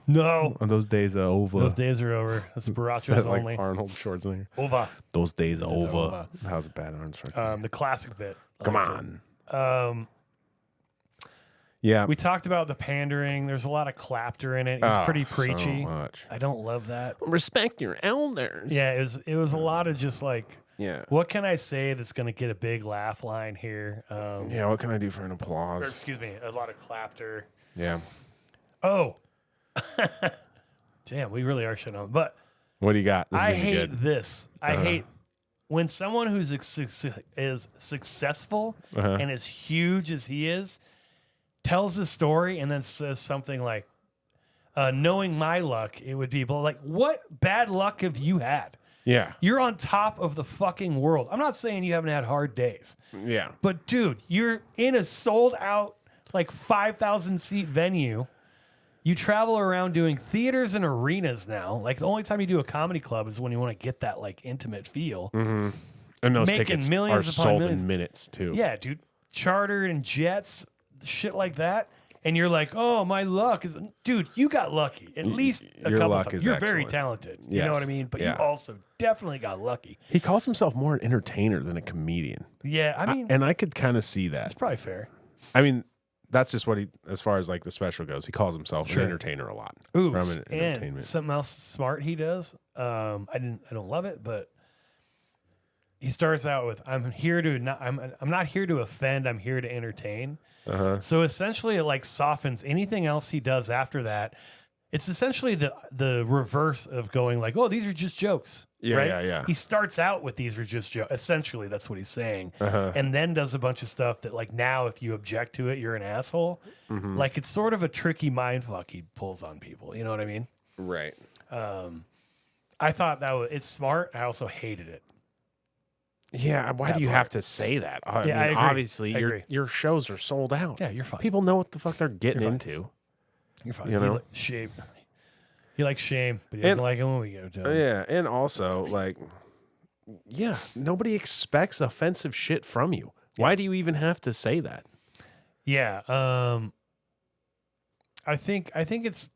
A: Those
B: days are over.
A: Those days are over. That's Barachos
B: like
A: only.
B: Arnold Schwarzenegger.
A: Over.
B: Those days are over. How's a bad Arnold Schwarzenegger?
A: The classic bit.
B: Come on.
A: Yeah. We talked about the pandering. There's a lot of clapter in it. He's pretty preachy.
B: So much.
A: I don't love that.
B: Respect your elders.
A: Yeah, it was a lot of just like, what can I say that's going to get a big laugh line here?
B: What can I do for an applause?
A: Or, excuse me, a lot of clapter.
B: Yeah.
A: Oh. Damn, we really are shitting on. But
B: what do you got?
A: I hate this. I hate when someone who's is successful and as huge as he is tells a story and then says something like, knowing my luck, it would be like, what bad luck have you had?
B: Yeah.
A: You're on top of the fucking world. I'm not saying you haven't had hard days.
B: Yeah.
A: But dude, you're in a sold out like 5,000 seat venue. You travel around doing theaters and arenas now. Like the only time you do a comedy club is when you want to get that like intimate feel.
B: Mm-hmm. And those
A: Making
B: tickets
A: millions
B: are
A: upon
B: sold
A: millions.
B: in minutes too.
A: Yeah, dude. Chartered and jets, shit like that. And you're like, oh, my luck is... Dude, you got lucky. At least a
B: your
A: couple
B: luck
A: times.
B: is
A: You're
B: excellent.
A: very talented. You
B: Yes.
A: know what I mean? But you also definitely got lucky.
B: He calls himself more an entertainer than a comedian.
A: Yeah, I mean...
B: and I could kind of see that.
A: That's probably fair.
B: I mean, that's just what he... As far as like the special goes, he calls himself an entertainer a lot.
A: Ooh,
B: From an
A: and
B: entertainment.
A: something else smart he does. I don't love it, but he starts out with, I'm not here to offend, I'm here to entertain. So essentially it like softens anything else he does after that. It's essentially the reverse of going like, oh, these are just jokes.
B: Yeah,
A: right?
B: yeah.
A: He starts out with these are just jokes. Essentially, that's what he's saying. And then does a bunch of stuff that like now if you object to it, you're an asshole. Like it's sort of a tricky mind fuck he pulls on people. You know what I mean?
B: Right.
A: I thought it's smart. I also hated it.
B: Yeah, why do you have to say that? I mean,
A: I agree.
B: obviously, your shows are sold out.
A: Yeah, you're fine.
B: People know what the fuck they're getting into.
A: You're fine.
B: You know?
A: Shame. He likes shame, but he doesn't like it when we go to him.
B: Yeah, and also, like, nobody expects offensive shit from you. Why do you even have to say that?
A: Yeah, I think it's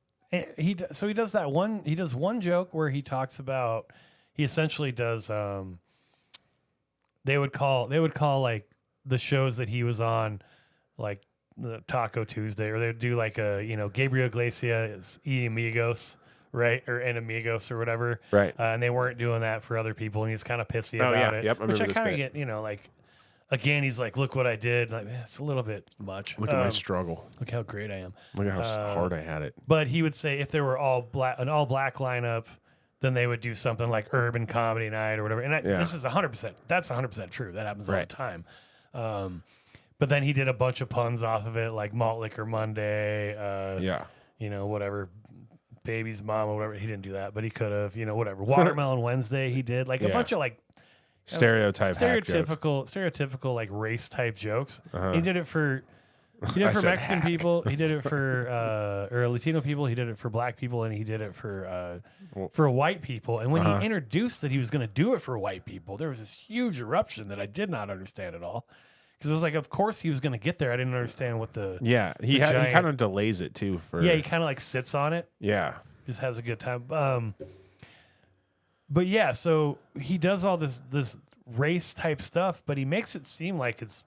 A: he does that one. He does one joke where he talks about he essentially does. They would call like the shows that he was on, like the Taco Tuesday, or they'd do like Gabriel Iglesias y Amigos, right, or and Amigos or whatever,
B: right,
A: and they weren't doing that for other people, and he's kind of pissy about it.
B: Yep,
A: which I kind of get, like. Again, he's like, look what I did. Like, it's a little bit much.
B: Look at my struggle.
A: Look how great I am.
B: Look at how hard I had it.
A: But he would say if there were an all black lineup, then they would do something like Urban Comedy Night or whatever. And this is 100%. That's 100% true. That happens all the time. But then he did a bunch of puns off of it, like Malt Liquor Monday. Whatever. baby's mom or whatever. He didn't do that, but he could have. Whatever. Watermelon Wednesday, he did like a bunch of like
B: stereotypical
A: like race type jokes. He did it for. He did it for Mexican people. He did it for or Latino people. He did it for black people, and he did it for white people. And when he introduced that he was going to do it for white people, there was this huge eruption that I did not understand at all. Because it was like, of course he was going to get there. I didn't understand what the
B: he kind of delays it too.
A: He kind of like sits on it.
B: Yeah,
A: just has a good time. But yeah, so he does all this race type stuff, but he makes it seem like it's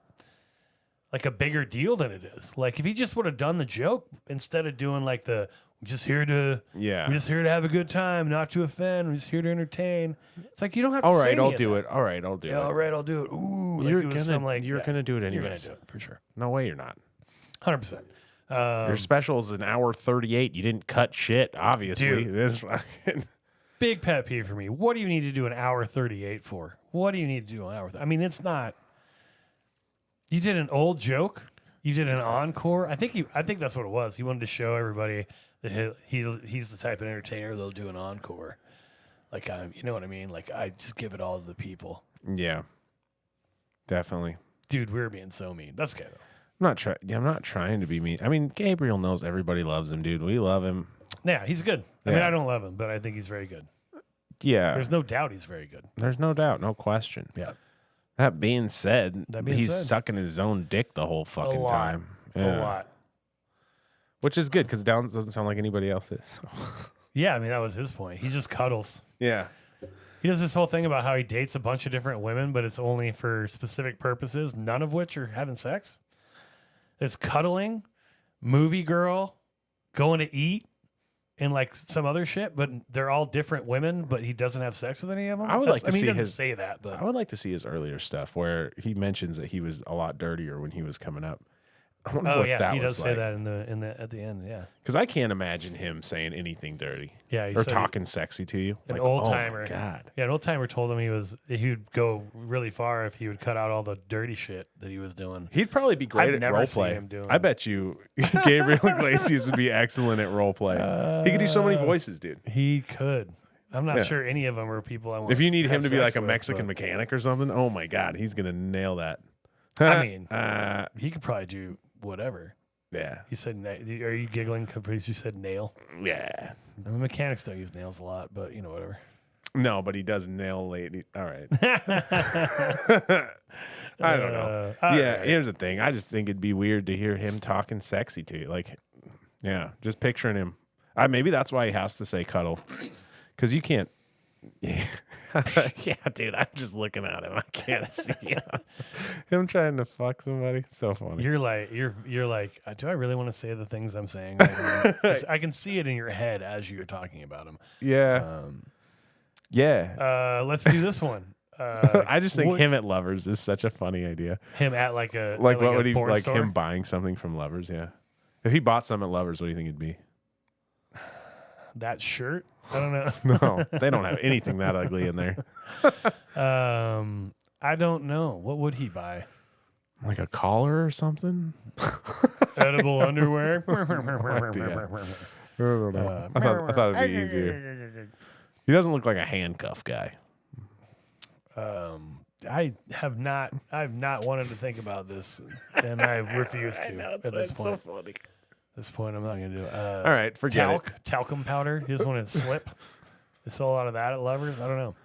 A: like a bigger deal than it is. Like if he just would have done the joke instead of doing like we're just here to have a good time, not to offend. We're just here to entertain. It's like you don't have to.
B: All right, I'll do it. All right, I'll do it.
A: All right, I'll do it. Ooh,
B: you're gonna do it anyways.
A: You're gonna do it for sure.
B: No way, you're not.
A: 100%.
B: Your special is an hour 38. You didn't cut shit, obviously.
A: Dude.
B: This fucking
A: big pet peeve for me. What do you need to do an hour 38 for? What do you need to do an hour? I mean, it's not. You did an old joke. You did an encore. I think that's what it was. He wanted to show everybody that he's the type of entertainer that'll do an encore. Like you know what I mean? Like I just give it all to the people.
B: Yeah, definitely.
A: Dude, we're being so mean. That's okay though.
B: I'm not trying to be mean. I mean, Gabriel knows everybody loves him, dude. We love him.
A: Yeah, he's good. I mean, I don't love him, but I think he's very good.
B: Yeah,
A: there's no doubt he's very good.
B: There's no doubt, no question.
A: Yeah.
B: That being said, he's sucking his own dick the whole fucking time.
A: Yeah. A lot.
B: Which is good because Downs doesn't sound like anybody else is. So.
A: Yeah, I mean, that was his point. He just cuddles.
B: Yeah.
A: He does this whole thing about how he dates a bunch of different women, but it's only for specific purposes, none of which are having sex. There's cuddling, movie girl, going to eat, and like some other shit, but they're all different women, but he doesn't have sex with any of them.
B: I would like to see
A: he doesn't
B: his
A: say that, but
B: I would like to see his earlier stuff where he mentions that he was a lot dirtier when he was coming up. I wonder what that
A: he
B: was
A: does say
B: like.
A: that in the at the end, yeah.
B: Because I can't imagine him saying anything dirty,
A: or
B: talking sexy to you.
A: An old timer,
B: God,
A: yeah, an old timer told him he would go really far if he would cut out all the dirty shit that he was doing.
B: He'd probably be great at role play. I bet you Gabriel Iglesias would be excellent at role play. He could do so many voices, dude.
A: He could. I'm not sure any of them are people I want.
B: If you need him to be like a Mexican mechanic or something, oh my God, he's gonna nail that.
A: I mean, he could probably do whatever.
B: Yeah.
A: You said, are you giggling because you said nail?
B: Yeah.
A: I mean, mechanics don't use nails a lot, but whatever.
B: No, but he does nail lady. All right. I don't know. Right. Here's the thing. I just think it'd be weird to hear him talking sexy to you. Like, yeah, just picturing him. Maybe that's why he has to say cuddle. Because you can't. Yeah. Yeah, dude, I'm just looking at him. I can't see him trying to fuck somebody. So funny.
A: You're like, do I really want to say the things I'm saying? I can see it in your head as you're talking about him.
B: Yeah.
A: Let's do this one.
B: I just think him at Lovers is such a funny idea.
A: Him at what
B: would he like
A: store?
B: Him buying something from Lovers? Yeah. If he bought some at Lovers, what do you think it'd be?
A: That shirt? I don't know.
B: No, they don't have anything that ugly in there.
A: I don't know. What would he buy?
B: Like a collar or something?
A: Edible underwear?
B: I don't know. I thought it'd be easier. He doesn't look like a handcuff guy.
A: I have not wanted to think about this, and I refuse to.
B: I know,
A: at this point.
B: So funny.
A: At this point, I'm not going to do it.
B: All right, forget it.
A: Talcum powder. You just want to slip. They sell a lot of that at Lovers. I don't know.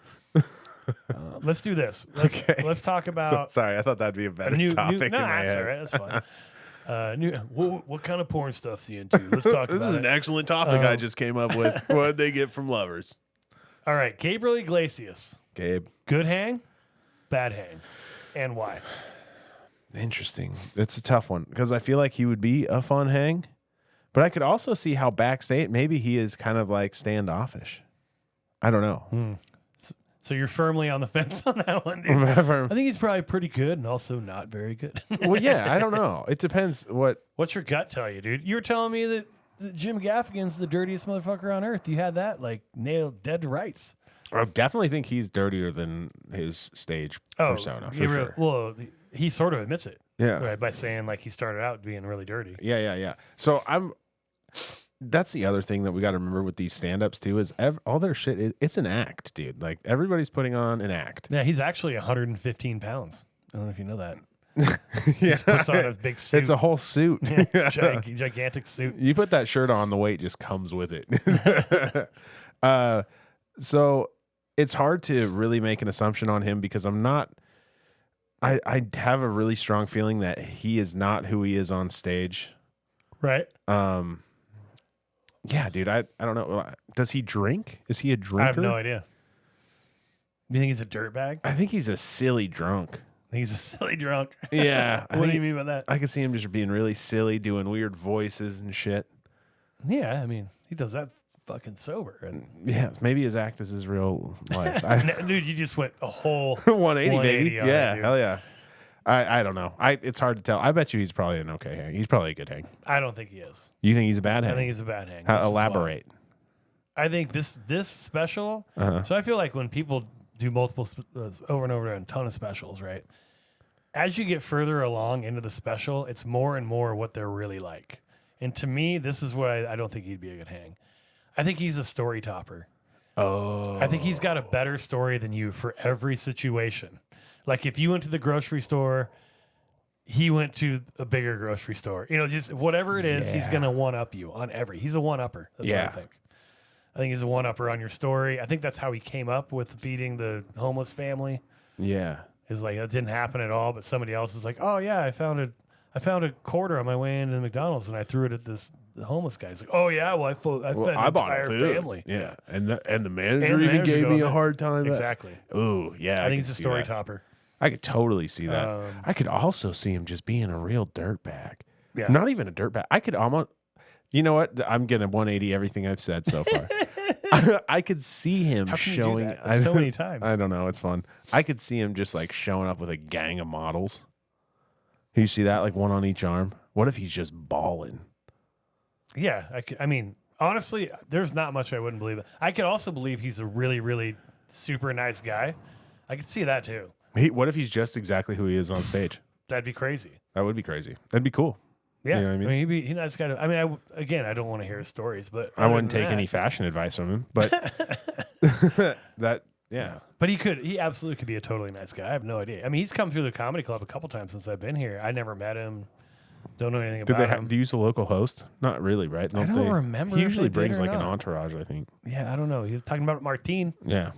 A: Let's do this. Let's talk about.
B: Sorry, I thought that'd be a better topic.
A: No, that's all right. That's fine. What kind of porn stuff's he into? Let's talk about it.
B: This is an excellent topic I just came up with. What did they get from Lovers?
A: All right, Gabriel Iglesias.
B: Gabe.
A: Good hang, bad hang, and why?
B: Interesting. It's a tough one because I feel like he would be a fun hang, but I could also see how backstage maybe he is kind of like standoffish. I don't know.
A: So you're firmly on the fence on that one, dude. I think he's probably pretty good and also not very good.
B: Well, yeah, I don't know. It depends
A: What's your gut tell you, dude? You were telling me that Jim Gaffigan's the dirtiest motherfucker on earth. You had that like nailed dead to rights.
B: I definitely think he's dirtier than his stage persona. For sure.
A: Well, he sort of admits it.
B: Yeah.
A: Right, by saying like he started out being really dirty.
B: Yeah. So that's the other thing that we got to remember with these stand-ups too is all their shit. It's an act, dude. Like everybody's putting on an act.
A: Yeah, he's actually 115 pounds. I don't know if you know that.
B: He
A: just puts on a big suit.
B: It's a whole suit.
A: Gigantic suit.
B: You put that shirt on, the weight just comes with it. So it's hard to really make an assumption on him because I have a really strong feeling that he is not who he is on stage.
A: Right.
B: Yeah, dude. I don't know. Does he drink? Is he a drinker?
A: I have no idea. You think he's a dirtbag?
B: I think he's a silly drunk.
A: He's a silly drunk.
B: Yeah.
A: What do you mean by that?
B: I can see him just being really silly, doing weird voices and shit.
A: Yeah, I mean, he does that fucking sober. And
B: yeah, maybe his act is his real life.
A: Dude, you just went a whole
B: 180, baby.
A: Yeah,
B: hell yeah. I don't know. It's hard to tell. I bet you he's probably an okay hang. He's probably a good hang.
A: I don't think he is.
B: You think he's a bad hang?
A: I think he's a bad hang.
B: Elaborate.
A: I think this special. So I feel like when people do multiple over and over and a ton of specials, right? As you get further along into the special, it's more and more what they're really like. And to me, this is why I don't think he'd be a good hang. I think he's a story topper.
B: Oh.
A: I think he's got a better story than you for every situation. Like if you went to the grocery store, he went to a bigger grocery store. You know, just whatever it is, he's going to one-up you on every. He's a one-upper. That's what I think. I think he's a one-upper on your story. I think that's how he came up with feeding the homeless family.
B: Yeah.
A: Is like that didn't happen at all, but somebody else is like, "Oh yeah, I found a quarter on my way into McDonald's and I threw it at the homeless guy." He's like, "Oh yeah, well I fed the entire family."
B: Yeah, and the manager even gave me a hard time.
A: Exactly.
B: Oh yeah,
A: I think he's a story topper.
B: I could totally see that. I could also see him just being a real dirtbag.
A: Yeah,
B: not even a dirtbag. I could almost. You know what? I'm gonna 180 everything I've said so far. I could see him showing
A: so many times.
B: I don't know. It's fun. I could see him just like showing up with a gang of models. You see that, like one on each arm? What if he's just balling?
A: Yeah, I mean, honestly, there's not much I wouldn't believe. I could also believe he's a really, really super nice guy. I could see that too.
B: What if he's just exactly who he is on stage?
A: That'd be crazy.
B: That would be crazy. That'd be cool.
A: Yeah,
B: you know what I mean?
A: He'd be nice guy. I mean, I don't want to hear his stories, but
B: I wouldn't take any fashion advice from him. But yeah.
A: But he absolutely could be a totally nice guy. I have no idea. I mean, he's come through the comedy club a couple times since I've been here. I never met him. Don't know anything about him.
B: Do you use a local host? Not really, right?
A: I don't remember.
B: He usually brings like an entourage, I think.
A: Yeah, I don't know. He was talking about Martin.
B: Yeah.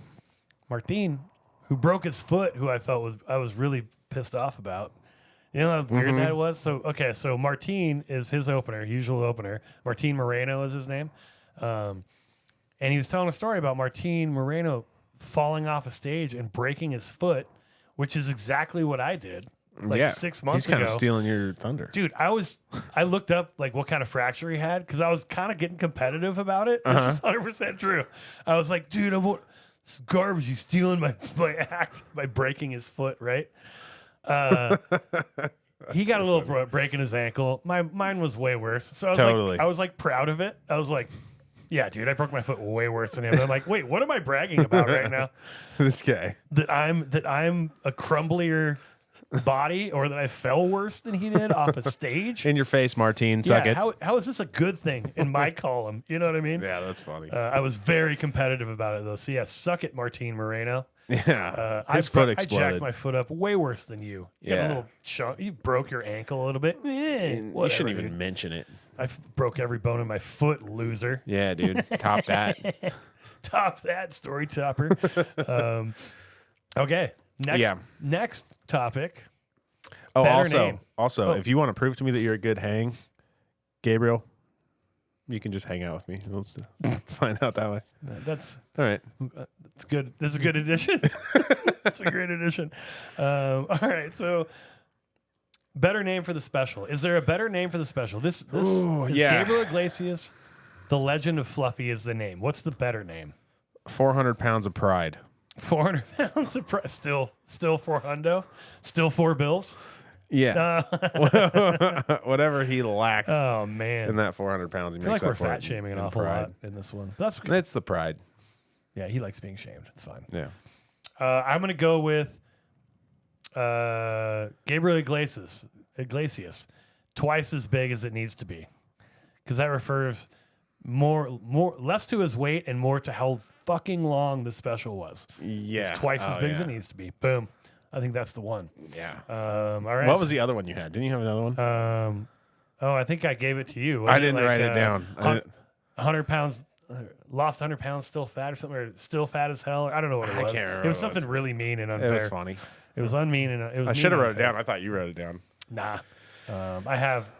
A: Martin, who broke his foot, who I was really pissed off about. You know how weird that was? So Martin is his opener, usual opener. Martin Moreno is his name. And he was telling a story about Martin Moreno falling off a stage and breaking his foot, which is exactly what I did 6 months ago.
B: He's kind of stealing your thunder.
A: Dude, I looked up like what kind of fracture he had because I was kind of getting competitive about it. This is 100% true. I was like, dude, this garbage. He's stealing my act by breaking his foot, right? He got a little break in his ankle. Mine was way worse. So I was like proud of it. I was like, yeah, dude, I broke my foot way worse than him. And I'm like, wait, what am I bragging about right now?
B: This guy.
A: That I'm a crumblier body or that I fell worse than he did off a stage?
B: In your face, Martin. Suck it.
A: How is this a good thing in my column? You know what I mean?
B: Yeah, that's funny.
A: I was very competitive about it though. So yeah, suck it, Martin Moreno.
B: Yeah, his foot exploded.
A: I jacked my foot up way worse than you. You got a little chunk. You broke your ankle a little bit.
B: You shouldn't even mention it.
A: I broke every bone in my foot, loser.
B: Yeah, dude. Top that.
A: Top that, story topper. Okay. Next topic.
B: Oh, also, if you want to prove to me that you're a good hang, Gabriel, you can just hang out with me. We'll find out that way.
A: That's
B: all right.
A: It's good. This is a good addition. It's a great addition. All right. So, better name for the special. Is there a better name for the special? This is Gabriel Iglesias. The Legend of Fluffy is the name. What's the better name?
B: 400 pounds of pride.
A: 400 pounds of pride. Still 400. Still $4.
B: Yeah. Whatever he lacks.
A: Oh man.
B: In that 400 pounds, he makes
A: like
B: up for
A: we're fat shaming an awful lot in this one. That's good.
B: It's the pride.
A: Yeah, he likes being shamed. It's fine.
B: Yeah.
A: I'm gonna go with Gabriel Iglesias, twice as big as it needs to be, because that refers less to his weight and more to how fucking long the special was.
B: Yeah.
A: It's twice as big as it needs to be. Boom. I think that's the one.
B: Yeah.
A: All right.
B: What was the other one you had? Didn't you have another one?
A: I think I gave it to you.
B: I didn't write it down.
A: 100 pounds, lost 100 pounds, still fat or something, or still fat as hell. I don't know what it was.
B: I can't remember.
A: It was something really mean and unfair.
B: It was funny.
A: It was unmean and it was.
B: I should have wrote it down. I thought you wrote it down.
A: Nah. I have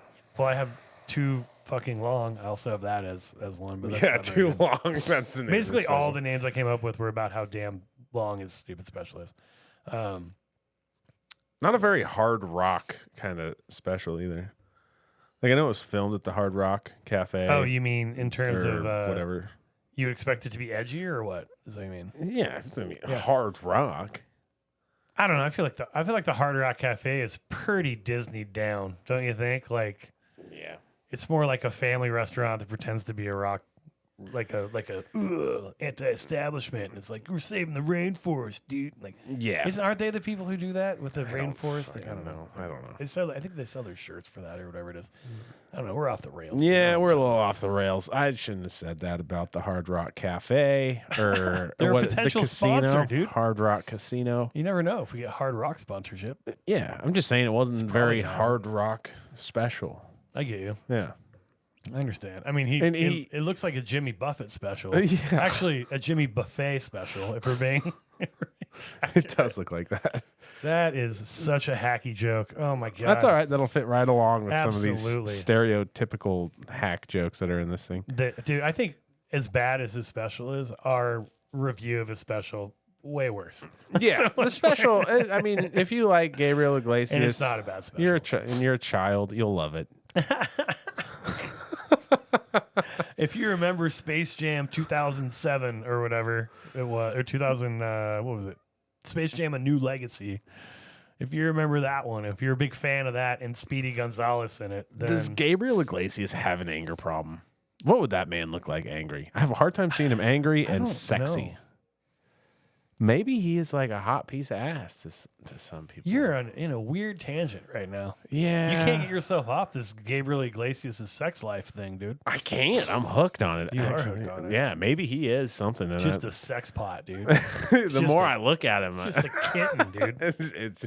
A: two fucking long. I also have that as one. But that's
B: too long. That's the name
A: basically all the names I came up with were about how damn long his stupid special is.
B: Not a very hard rock kind of special either. Like I know it was filmed at the Hard Rock Cafe.
A: Oh, you mean in terms of
B: whatever?
A: You would expect it to be edgier or what? Is that what you mean?
B: Yeah, hard rock.
A: I don't know. I feel like the Hard Rock Cafe is pretty Disney down, don't you think? Like,
B: yeah,
A: it's more like a family restaurant that pretends to be a rock, like a anti-establishment. And it's like we're saving the rainforest, dude. Like,
B: yeah,
A: aren't they the people who do that with the rainforest?
B: I don't know. I don't know.
A: I think they sell their shirts for that or whatever it is. I don't know. We're off the rails.
B: Yeah, we're a little off the rails. I shouldn't have said that about the Hard Rock Cafe or
A: they're a potential
B: the casino,
A: sponsor, dude.
B: Hard Rock Casino.
A: You never know if we get Hard Rock sponsorship.
B: Yeah, I'm just saying it wasn't very Hard Rock special.
A: I get you.
B: Yeah.
A: I understand. I mean, it looks like a Jimmy Buffett special.
B: Yeah.
A: Actually, a Jimmy Buffet special, if we're being...
B: It does look like that.
A: That is such a hacky joke. Oh, my God.
B: That's all right. That'll fit right along with
A: Absolutely.
B: some of these stereotypical hack jokes that are in this thing.
A: Dude, I think as bad as his special is, our review of his special, way worse.
B: Yeah, the special, I mean, if you like Gabriel Iglesias...
A: And it's not a bad special.
B: You're a child, you'll love it.
A: If you remember Space Jam 2007 or whatever it was, or 2000, what was it? Space Jam: A New Legacy. If you remember that one, if you're a big fan of that and Speedy Gonzalez in it, then...
B: Does Gabriel Iglesias have an anger problem? What would that man look like angry? I have a hard time seeing him angry and sexy.
A: know.
B: Maybe he is like a hot piece of ass to some people.
A: You're in a weird tangent right now.
B: Yeah.
A: You can't get yourself off this Gabriel Iglesias' sex life thing, dude.
B: I can't. I'm hooked on it.
A: You are hooked on it.
B: Yeah, maybe he is something.
A: Just a sex pot, dude.
B: The more I look at him,
A: Just a kitten, dude.
B: it's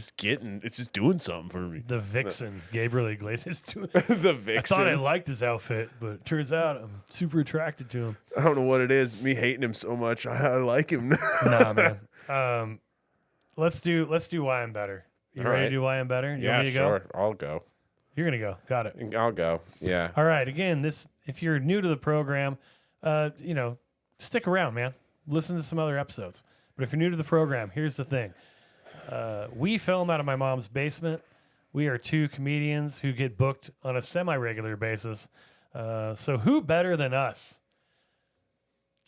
B: just doing something for me.
A: The vixen, Gabriel Iglesias.
B: The vixen.
A: I thought I liked his outfit, but it turns out I'm super attracted to him.
B: I don't know what it is. Me hating him so much, I like him.
A: Nah, man. Let's do Why I'm Better. You ready to do Why I'm Better? You want me to
B: sure.
A: go?
B: I'll go.
A: You're gonna go. Got it.
B: I'll go. Yeah.
A: All right. Again, if you're new to the program, stick around, man. Listen to some other episodes. But if you're new to the program, here's the thing. We film out of my mom's basement. We are two comedians who get booked on a semi-regular basis. So who better than us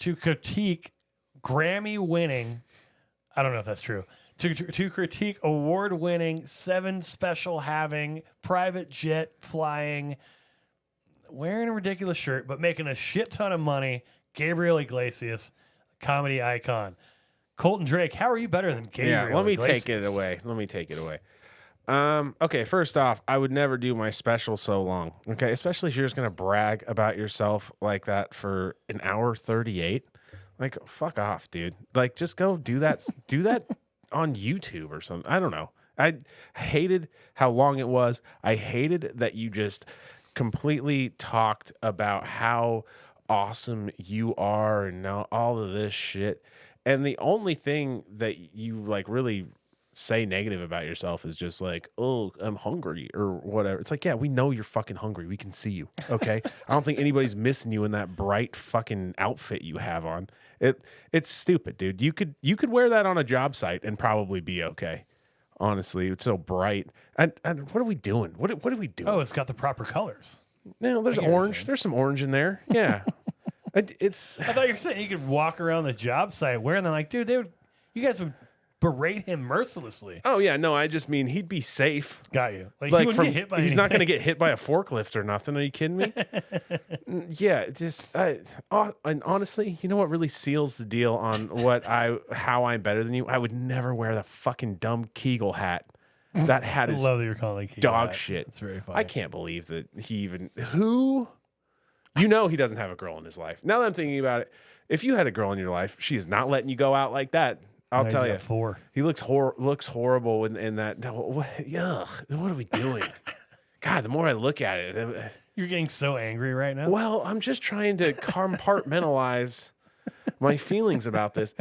A: to critique Grammy-winning, I don't know if that's true, to critique award-winning, 7 special having, private jet flying, wearing a ridiculous shirt, but making a shit ton of money, Gabriel Iglesias, comedy icon. Colton Drake, how are you better than Gabriel
B: Yeah, let me
A: Iglesias?
B: take it away. Okay, first off, I would never do my special so long. Okay, especially if you're just gonna brag about yourself like that for an hour 38. Like, fuck off, dude. Like, just go do that. Do that on YouTube or something. I don't know. I hated how long it was. I hated that you just completely talked about how awesome you are and now all of this shit. And the only thing that you like really say negative about yourself is just like, oh, I'm hungry or whatever. It's like, yeah, we know you're fucking hungry. We can see you. Okay. I don't think anybody's missing you in that bright fucking outfit you have on. It's stupid, dude. You could wear that on a job site and probably be okay. Honestly, it's so bright. And what are we doing? What are we doing?
A: Oh, it's got the proper colors.
B: No, there's orange. There's some orange in there. Yeah.
A: I thought you were saying you could walk around the job site wearing them. Like, dude, you guys would berate him mercilessly.
B: Oh yeah, no, I just mean he'd be safe.
A: Got you. Like he
B: from,
A: get hit by
B: he's
A: anything.
B: not going to get hit by a forklift or nothing. Are you kidding me? Yeah, and honestly, you know what really seals the deal on how I'm better than you? I would never wear the fucking dumb Kegel hat. That hat is
A: I love that you're calling it
B: dog
A: hat.
B: shit.
A: It's very funny.
B: I can't believe that he even who. You know he doesn't have a girl in his life. Now that I'm thinking about it, if you had a girl in your life, she is not letting you go out like that. I'll tell you.
A: 4.
B: He looks horrible in that. Yuck. What are we doing? God, the more I look at it.
A: You're getting so angry right now.
B: Well, I'm just trying to compartmentalize my feelings about this.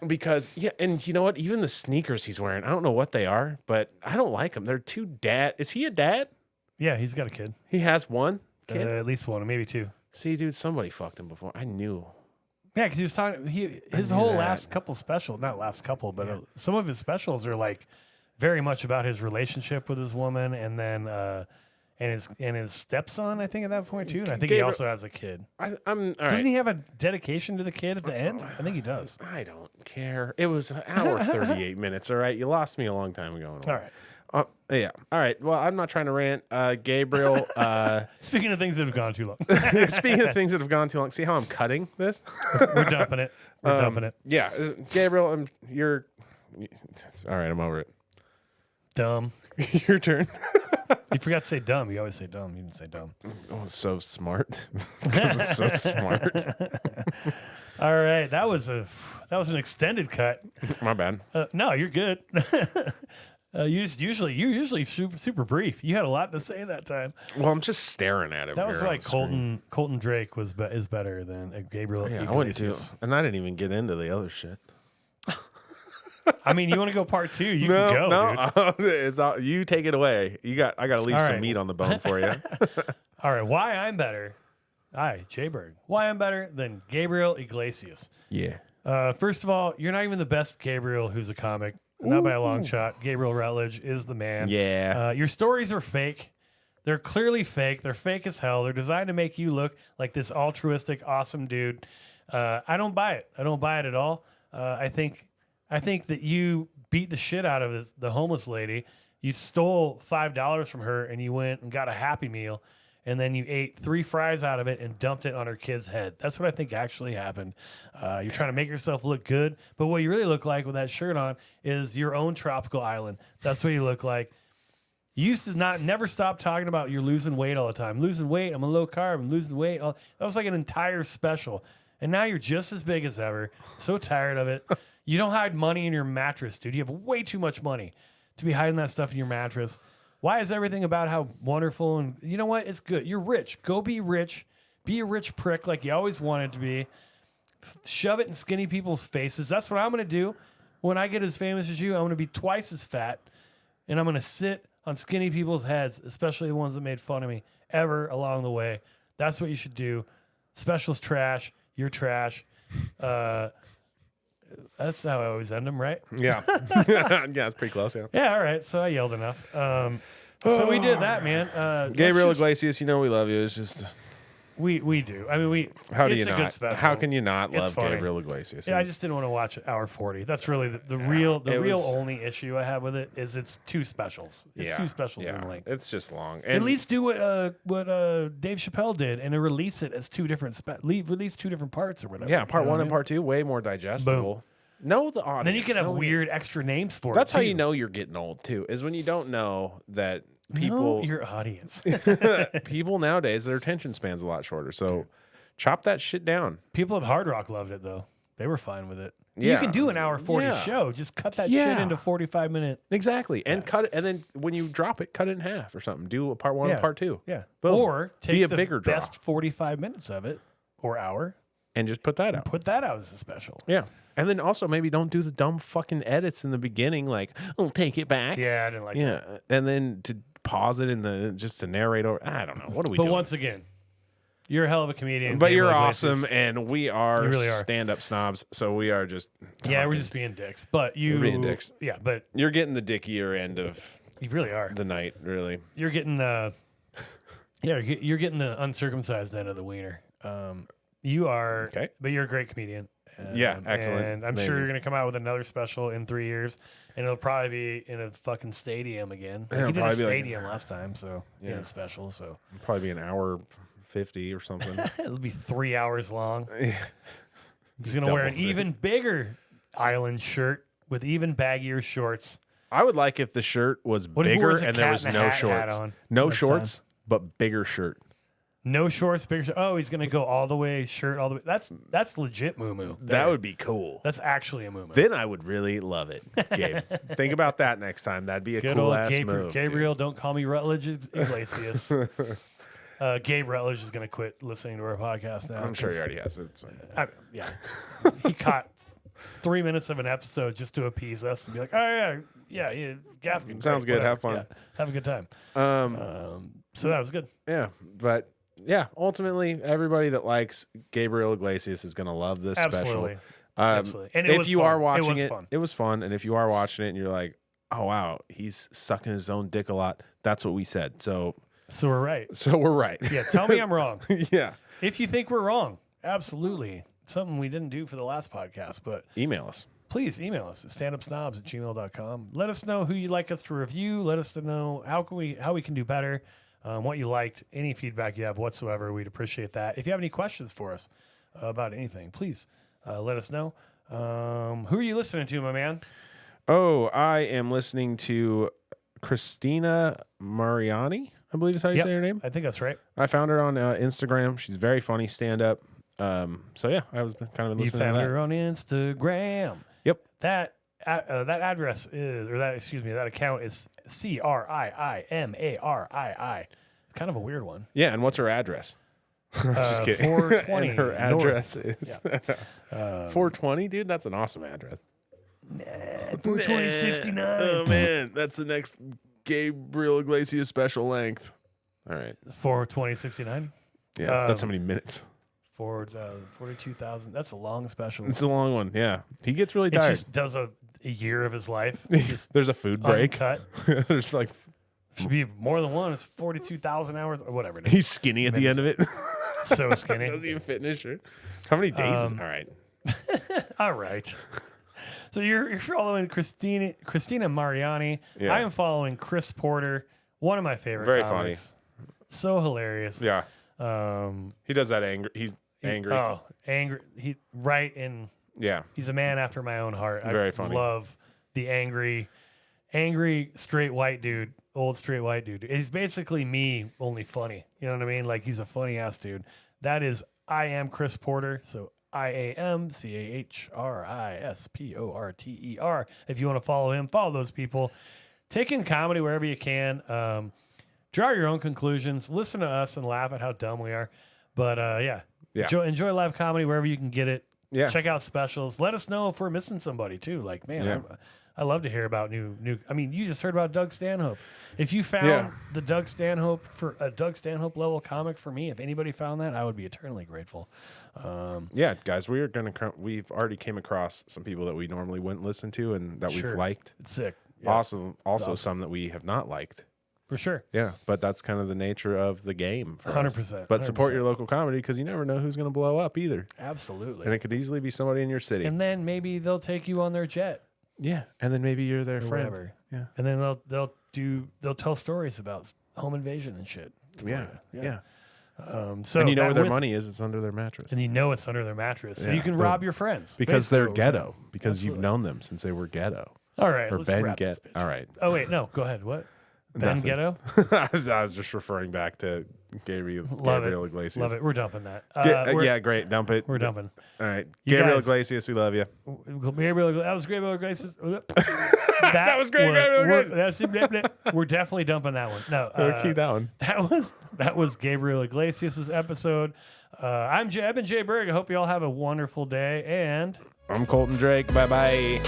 B: Because, yeah, and you know what? Even the sneakers he's wearing, I don't know what they are, but I don't like them. They're too dad. Is he a dad?
A: Yeah, he's got a kid.
B: He has one kid?
A: At least one, maybe 2.
B: See, dude, somebody fucked him before. I knew.
A: Yeah, because he was talking. His whole last couple special, not last couple, but some of his specials are like very much about his relationship with his woman, and then and his stepson. I think at that point too, and I think
B: Gabriel,
A: he also has a kid.
B: I'm all right.
A: Doesn't he have a dedication to the kid at the end? I think he does.
B: I don't care. It was an hour 38 minutes. All right, you lost me a long time ago.
A: All right.
B: Yeah. All right. Well, I'm not trying to rant. Gabriel.
A: Speaking of things that have gone too long.
B: Speaking of things that have gone too long. See how I'm cutting this?
A: We're dumping it. We're dumping it.
B: Yeah. Gabriel, you're. All right. I'm over it.
A: Dumb.
B: Your turn.
A: You forgot to say dumb. You always say dumb. You didn't say dumb.
B: Oh, so smart. It's so smart.
A: All right. That was an extended cut.
B: My bad.
A: No, you're good. You're usually super brief. You had a lot to say that time.
B: Well, I'm just staring at him.
A: That was like Colton Drake is better than Gabriel.
B: Yeah, I wouldn't do, and I didn't even get into the other shit.
A: I mean, you want to go part 2? You can go.
B: Dude. It's all, you take it away. I got to leave some meat on the bone for you.
A: All right, why I'm better? Hi, Jay-Bird. Why I'm better than Gabriel Iglesias?
B: Yeah.
A: First of all, you're not even the best Gabriel who's a comic. Not by a long shot. Gabriel Rutledge is the man.
B: Yeah.
A: Your stories are fake. They're clearly fake. They're fake as hell. They're designed to make you look like this altruistic, awesome dude. I don't buy it. I don't buy it at all. I think that you beat the shit out of the homeless lady. You stole $5 from her and you went and got a Happy Meal. And then you ate 3 fries out of it and dumped it on her kid's head. That's what I think actually happened. You're trying to make yourself look good, but what you really look like with that shirt on is your own tropical island. That's what you look like. You used to never stop talking about you're losing weight all the time. Losing weight, I'm a low carb, I'm losing weight. That was like an entire special. And now you're just as big as ever. So tired of it. You don't hide money in your mattress, dude. You have way too much money to be hiding that stuff in your mattress. Why is everything about how wonderful and you know what? It's good. You're rich. Go be rich. Be a rich prick like you always wanted to be. Shove it in skinny people's faces. That's what I'm going to do. When I get as famous as you, I'm going to be twice as fat. And I'm going to sit on skinny people's heads, especially the ones that made fun of me ever along the way. That's what you should do. Special's trash. You're trash. That's how I always end them, right?
B: Yeah. Yeah, it's pretty close, yeah.
A: Yeah, all right. So I yelled enough. So we did that, man.
B: Gabriel Iglesias, you know we love you. It's just...
A: We do. I mean,
B: How do
A: it's
B: you
A: a
B: not?
A: good special.
B: How can you not
A: It's
B: love
A: funny.
B: Gabriel Iglesias?
A: Yeah, I just didn't want to watch hour 40. That's really the real only issue I have with it is it's 2 specials. It's 2 specials in length.
B: It's just long.
A: At least do what Dave Chappelle did and release it as 2 different release 2 different parts or whatever.
B: Yeah, part 1 and part 2, way more digestible.
A: Boom.
B: Know the audience.
A: Then you can have weird extra names for it.
B: That's how you know you're getting old too. Is when you don't know that people,
A: your audience,
B: people nowadays, their attention span's a lot shorter. So chop that shit down.
A: People at Hard Rock loved it though. They were fine with it.
B: Yeah.
A: You can do an hour 40 show. Just cut that shit into 45 minute.
B: Exactly. And cut it. And then when you drop it, cut it in half or something. Do a part 1 and part 2.
A: Yeah.
B: Boom.
A: Or take the
B: bigger
A: best
B: drop.
A: 45 minutes of it or hour.
B: And just put that out.
A: Put that out as a special.
B: Yeah. And then also maybe don't do the dumb fucking edits in the beginning, like, oh, take it back.
A: Yeah, I didn't like that.
B: Yeah. And then to pause it just to narrate over. I don't know. What are we doing?
A: But once again, you're a hell of a comedian.
B: But you're
A: Gabriel
B: awesome,
A: Iglesias.
B: and we are,
A: really are.
B: stand-up snobs, so we are just
A: Yeah, we're just being dicks. But you...
B: We're being dicks.
A: Yeah, but...
B: You're getting the dickier end of
A: You really are.
B: the night, really.
A: You're getting the... Yeah, you're getting the uncircumcised end of the wiener. You are...
B: Okay.
A: But you're a great comedian.
B: Yeah, excellent.
A: And I'm
B: Amazing.
A: sure you're going to come out with another special in 3 years, and it'll probably be in a fucking stadium again.
B: It'll
A: You did a
B: probably be like-
A: stadium last time, so in
B: Yeah.
A: a special, so
B: It'll probably be an hour 50 or something.
A: it'll be 3 hours long.
B: Yeah.
A: He's going to wear an
B: doubles it.
A: even bigger island shirt with even baggier shorts.
B: I would like if the shirt was
A: What if he
B: bigger
A: wears a
B: and there
A: cat
B: was
A: in a
B: no
A: hat
B: shorts.
A: on
B: No
A: next
B: shorts, but bigger shirt.
A: No shorts, bigger shirt. Oh, he's gonna go all the way, shirt all the way. That's legit moo.
B: That would be cool.
A: That's actually a moo.
B: Then I would really love it, Gabe. Think about that next time. That'd be a
A: Good
B: cool
A: old
B: ass move.
A: Gabriel, don't call me Rutledge Iglesias. Gabe Rutledge is gonna quit listening to our podcast now.
B: I'm sure he already has it.
A: Yeah, he caught 3 minutes of an episode just to appease us and be like, "Oh yeah, Gaffigan,
B: sounds
A: great,
B: good.
A: whatever.
B: Have fun.
A: Yeah, have a good time." So that was good.
B: Yeah, but yeah, ultimately, everybody that likes Gabriel Iglesias is going to love this
A: Absolutely.
B: special.
A: Absolutely. And
B: if you are watching
A: it
B: was fun. And if you are watching it and you're like, oh wow, he's sucking his own dick a lot, that's what we said. So
A: we're right.
B: Yeah,
A: tell me I'm wrong.
B: Yeah.
A: If you think we're wrong, absolutely. Something we didn't do for the last podcast, but
B: email us.
A: Please email us at standupsnobs@gmail.com. Let us know who you'd like us to review. Let us know how we can do better, what you liked, any feedback you have whatsoever. We'd appreciate that. If you have any questions for us about anything, please let us know. Who are you listening to, my man?
B: Oh, I am listening to Christina Mariani, I believe is how you say her name.
A: I think that's right.
B: I found her on Instagram. She's very funny stand-up. So yeah, I was kind of listening to that.
A: You found her on Instagram.
B: Yep.
A: That address is, or that account is CRIIMARII. It's kind of a weird one.
B: Yeah, and what's her address? Just kidding.
A: 420.
B: And her address
A: North.
B: is 420, dude. That's an awesome address.
A: 42069.
B: Oh man, that's the next Gabriel Iglesias special length. All right.
A: 42069.
B: Yeah, that's how many minutes.
A: 42,000. That's a long special.
B: It's a long one. Yeah, he gets really tired.
A: He just does a year of his life.
B: There's a food break.
A: Uncut.
B: There's like
A: should be more than one. It's 42,000 hours or whatever. It is.
B: He's skinny at the end of it.
A: So skinny.
B: Doesn't even fit in his shirt. How many days? All right.
A: All right. So you're following Christina Mariani.
B: Yeah.
A: I am following Chris Porter, one of my favorite.
B: Very
A: comics.
B: funny.
A: So hilarious.
B: Yeah. He does that angry. He's angry.
A: Angry.
B: Yeah.
A: He's a man after my own heart.
B: Very
A: I
B: funny.
A: love the angry straight white dude, old straight white dude. He's basically me, only funny. You know what I mean? Like he's a funny ass dude. That is, I am Chris Porter. So IAMCHRISPORTER. If you want to follow him, follow those people. Take in comedy wherever you can. Draw your own conclusions. Listen to us and laugh at how dumb we are. But yeah. Enjoy live comedy wherever you can get it.
B: Yeah.
A: Check out specials. Let us know if we're missing somebody too. Like, man, I love to hear about new. I mean, you just heard about Doug Stanhope. If you found the Doug Stanhope for a Doug Stanhope level comic for me, if anybody found that, I would be eternally grateful.
B: Yeah, guys, we've already came across some people that we normally wouldn't listen to and that we've liked.
A: It's sick. Yeah.
B: Also some that we have not liked.
A: For sure.
B: Yeah, but that's kind of the nature of the game.
A: 100%.
B: But support your local comedy because you never know who's going to blow up either.
A: Absolutely.
B: And it could easily be somebody in your city.
A: And then maybe they'll take you on their jet.
B: Yeah, and then maybe you're their friend.
A: Whatever.
B: Yeah,
A: and then they'll tell stories about home invasion and shit.
B: Yeah.
A: So
B: and you know where their money is? It's under their mattress.
A: And you know it's under their mattress, so you can rob your friends
B: because they're ghetto. Because you've known them since they were ghetto.
A: All right,
B: or
A: let's
B: Ben
A: wrap this
B: Ghetto.
A: bitch.
B: All right.
A: Oh wait, no, go ahead. What? Ben Ghetto?
B: I was just referring back to Gabriel Iglesias.
A: Love it. We're dumping that.
B: Yeah, great. Dump it.
A: We're dumping.
B: All right. Gabriel Iglesias, we love you.
A: That was Gabriel Iglesias.
B: that was great.
A: We're definitely dumping that one. No.
B: Keep that one.
A: That was Gabriel Iglesias' episode. I've been Jay Berg. I hope you all have a wonderful day. And
B: I'm Colton Drake. Bye-bye.